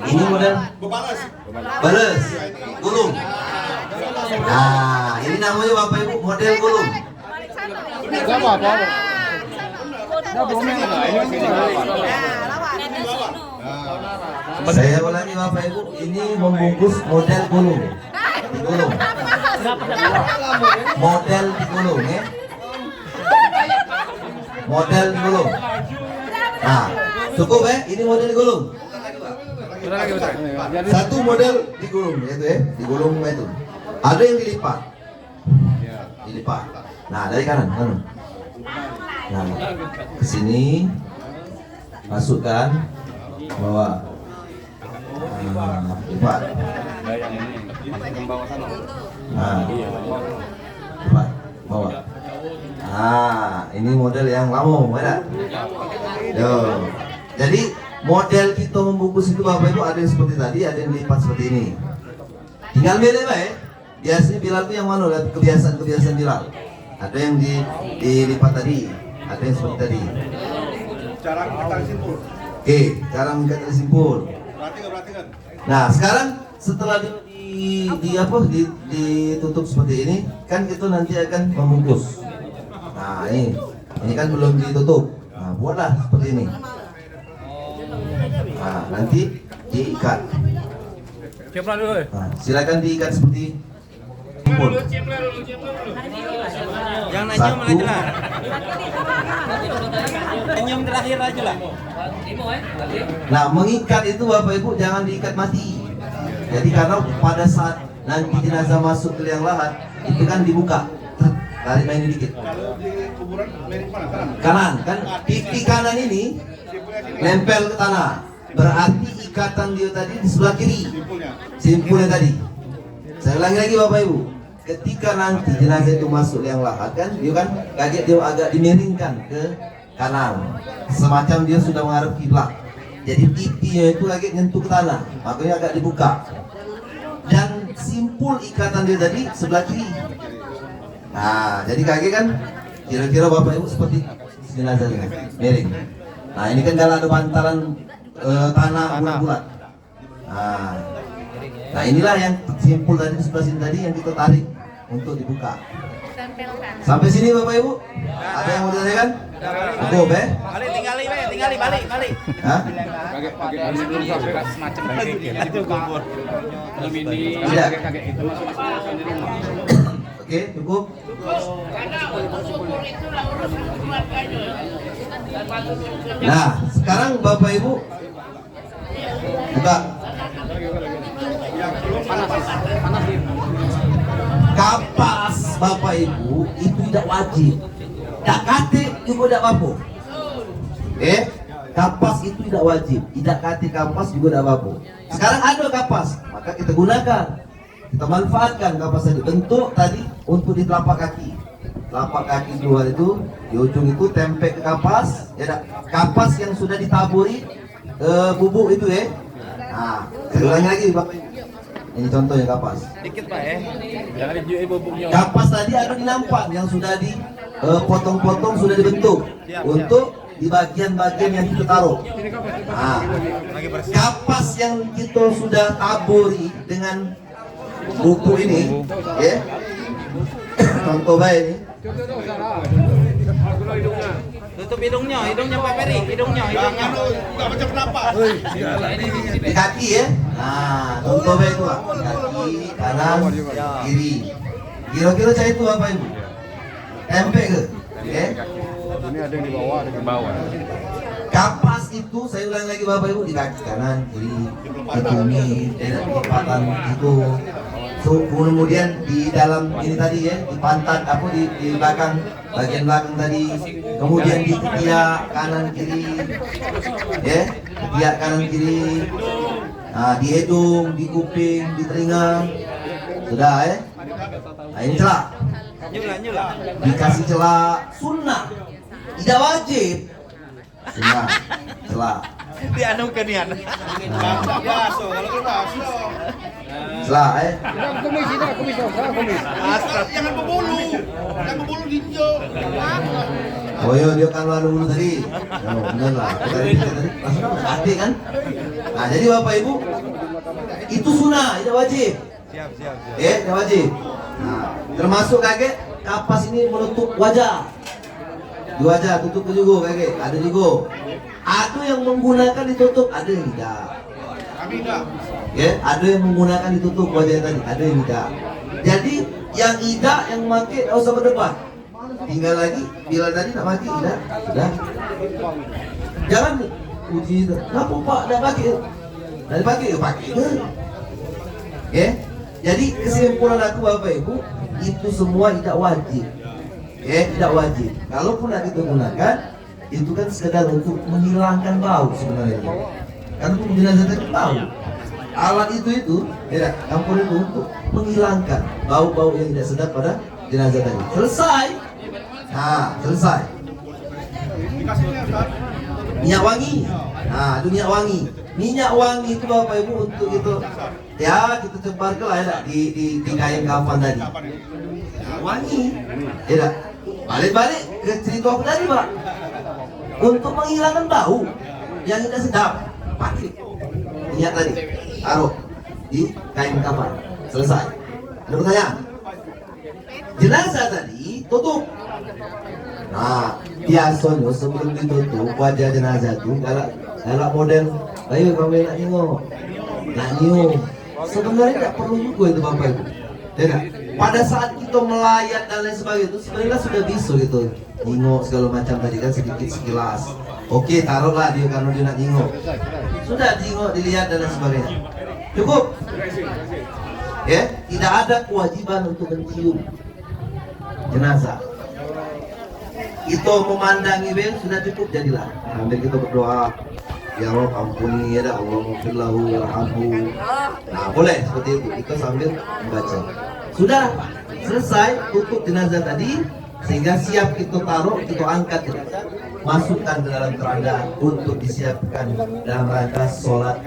ini model balas, gulung. Nah, ini namanya Bapak Ibu model gulung. Saya ulangi Bapak Ibu, ini membungkus model gulung. Digulung. Model digulung ya. Model digulung. Nah, cukup ya, ini model digulung. Satu model digulung yaitu ya, digulung itu. Ada yang dilipat. Dilipat. Nah, dari kanan. Nah, ke sini masukkan, bawa. Nah, lipat. Nah, lipat, bawa. Nah, ini model yang lama, ada. Yo. Jadi model kita membungkus itu Bapak Ibu ada yang seperti tadi, ada yang lipat seperti ini. Tinggal milih ya. Biasanya Bilal itu yang mana? Kebiasaan Bilal. Ada yang dilipat tadi, ada yang seperti tadi. Cara mengikat simpul. Oke, cara mengikat simpul. Perhatikan. Nah, sekarang setelah ditutup seperti ini, kan itu nanti akan membungkus. Nah, ini kan belum ditutup. Nah, buatlah seperti ini. Nah, nanti diikat. Nah, silakan diikat seperti simpul. Yang nanyum aja lah. Nanyum terakhir aja lah. Nah, mengikat itu Bapak Ibu jangan diikat mati. Jadi karena pada saat nanti jenazah masuk ke liang lahat, itu kan dibuka. Tarik main dikit. Kalau di kuburan miring mana? Kanan kan pipi kanan ini nempel ke tanah. Berarti ikatan dia tadi di sebelah kiri. Simpulnya tadi. Saya ulangi lagi Bapak Ibu. Ketika nanti jenazah itu masuk liang lahat kan, dia kan kaget, dia agak dimiringkan ke kanan. Semacam dia sudah menghadap kiblat. Jadi pipinya itu lagi nyentuh ke tanah, makanya agak dibuka. Dan simpul ikatan dia tadi sebelah kiri. Nah, jadi kaki kan kira-kira Bapak Ibu seperti jenazah ini, miring. Nah, ini kan kalau ada bantaran tanah bulat-bulat. Nah, inilah yang simpul tadi di sebelah sini tadi yang kita tarik untuk dibuka. Sampai sini Bapak Ibu? Ada yang mau ditanyakan? Cukup ya? Balik, tinggali, balik. Hah? Sebelum sampai semacam kayak gitu. Belum ini Tidak. kayak itu masuk di rumah. Oke, cukup. Karena untuk syukur itu lah urus keluarganya. Nah, sekarang Bapak Ibu buka. Kapas Bapak Ibu itu tidak wajib. Tak kate juga tidak apa-apa. Kapas itu tidak wajib. Tidak kate kapas juga tidak apa-apa. Sekarang ada kapas, maka kita gunakan. Kita manfaatkan kapas tadi. Bentuk tadi untuk di telapak kaki. Telapak kaki keluar itu, di ujung itu tempe ke kapas. Ya, kapas yang sudah ditaburi bubuk itu ya. Nah, saya ulangi lagi Bapak Ibu. Ini contohnya kapas. Dikit Pak ya. Jangan dijual bubuknya. Kapas tadi ada dinampak yang sudah dipotong-potong sudah dibentuk untuk di bagian-bagian yang kita taruh. Nah, kapas yang kita sudah taburi dengan buku ini, ya. Contoh baik ini. Tutup hidungnya Pak Peri, hidungnya. Di kaki ya. Nah, contoh baik itu Pak. Kaki, kanan, kiri. Kira-kira saya itu apa Ibu? Tempe ke? Ya. Ini ada yang di bawah, ada yang di bawah. Kapas itu saya ulang lagi Bapak Ibu, di kaki kanan, kiri, di bumi, di lipatan itu. So, kemudian di dalam ini tadi ya, di pantat apa di belakang, bagian belakang tadi, kemudian di ketiak kanan kiri, ya, ketiak kanan kiri, nah di hidung, di kuping, di telinga, sudah ya. Nah ini celak, Nyula. dikasih celak sunnah, tidak wajib, sunnah, celak. Dianukan ya. Celak Kumis, kumis. Jangan berbulu hijau. Oh iya, dia kan lalu dulu tadi. Oh, benar lah. Tadi langsung hati kan. Nah, jadi Bapak Ibu itu sunnah, tidak wajib. Siap. Tidak wajib. Nah, termasuk kakek kapas ini menutup wajah. Di wajah tutup juga kakek. Ada juga. Ada yang menggunakan ditutup, ada yang tidak. Kami enggak. Ya, ada yang menggunakan ditutup wajah tadi, ada yang tidak. Jadi yang tidak yang memakai tidak usah berdebat. Tinggal lagi bila tadi nak pakai tidak, sudah. Jangan uji, kenapa Pak tidak pakai? Tidak pakai, ya pakai ke. Ya, jadi kesimpulan aku Bapak Ibu itu semua tidak wajib. Ya, tidak wajib. Kalaupun nak kita gunakan, itu kan sekedar untuk menghilangkan bau sebenarnya. Karena untuk jenazah tadi bau. Alat itu ya, campur itu untuk menghilangkan bau-bau yang tidak sedap pada jenazah tadi. Selesai. Nah, selesai. Minyak wangi. Nah, itu minyak wangi. Minyak wangi itu Bapak Ibu untuk itu ya kita cebarkan lah ya di kain kafan tadi. Wangi. Ya, balik-balik ke cerita aku tadi Pak. Untuk menghilangkan bau yang tidak sedap, pakai minyak tadi, taruh di kain kafan, selesai. Ada pertanyaan? Jenazah tadi tutup. Nah, biasanya sebelum ditutup wajah jenazah itu kalau model, ayo kamu nak nyium, sebenarnya tidak perlu juga itu Bapak Ibu. Ya kan? Pada saat kita melayat dan lain sebagainya itu sebenarnya sudah bisa gitu, nyingok segala macam tadi kan sedikit sekilas. Oke, taruhlah dia kalau dia nak nyingok, sudah nyingok dilihat dan lain sebagainya. Cukup. Ya, tidak ada kewajiban untuk mencium jenazah. Itu memandangi sudah cukup jadilah. Sambil kita berdoa, ya Rob ampuni ya Allah maghfirlahu warhamhu. Nah, boleh seperti itu. Kita sambil membaca. Sudah selesai tutup jenazah tadi sehingga siap kita taruh, kita angkat jenazah, masukkan ke dalam keranda untuk disiapkan dalam rangka sholat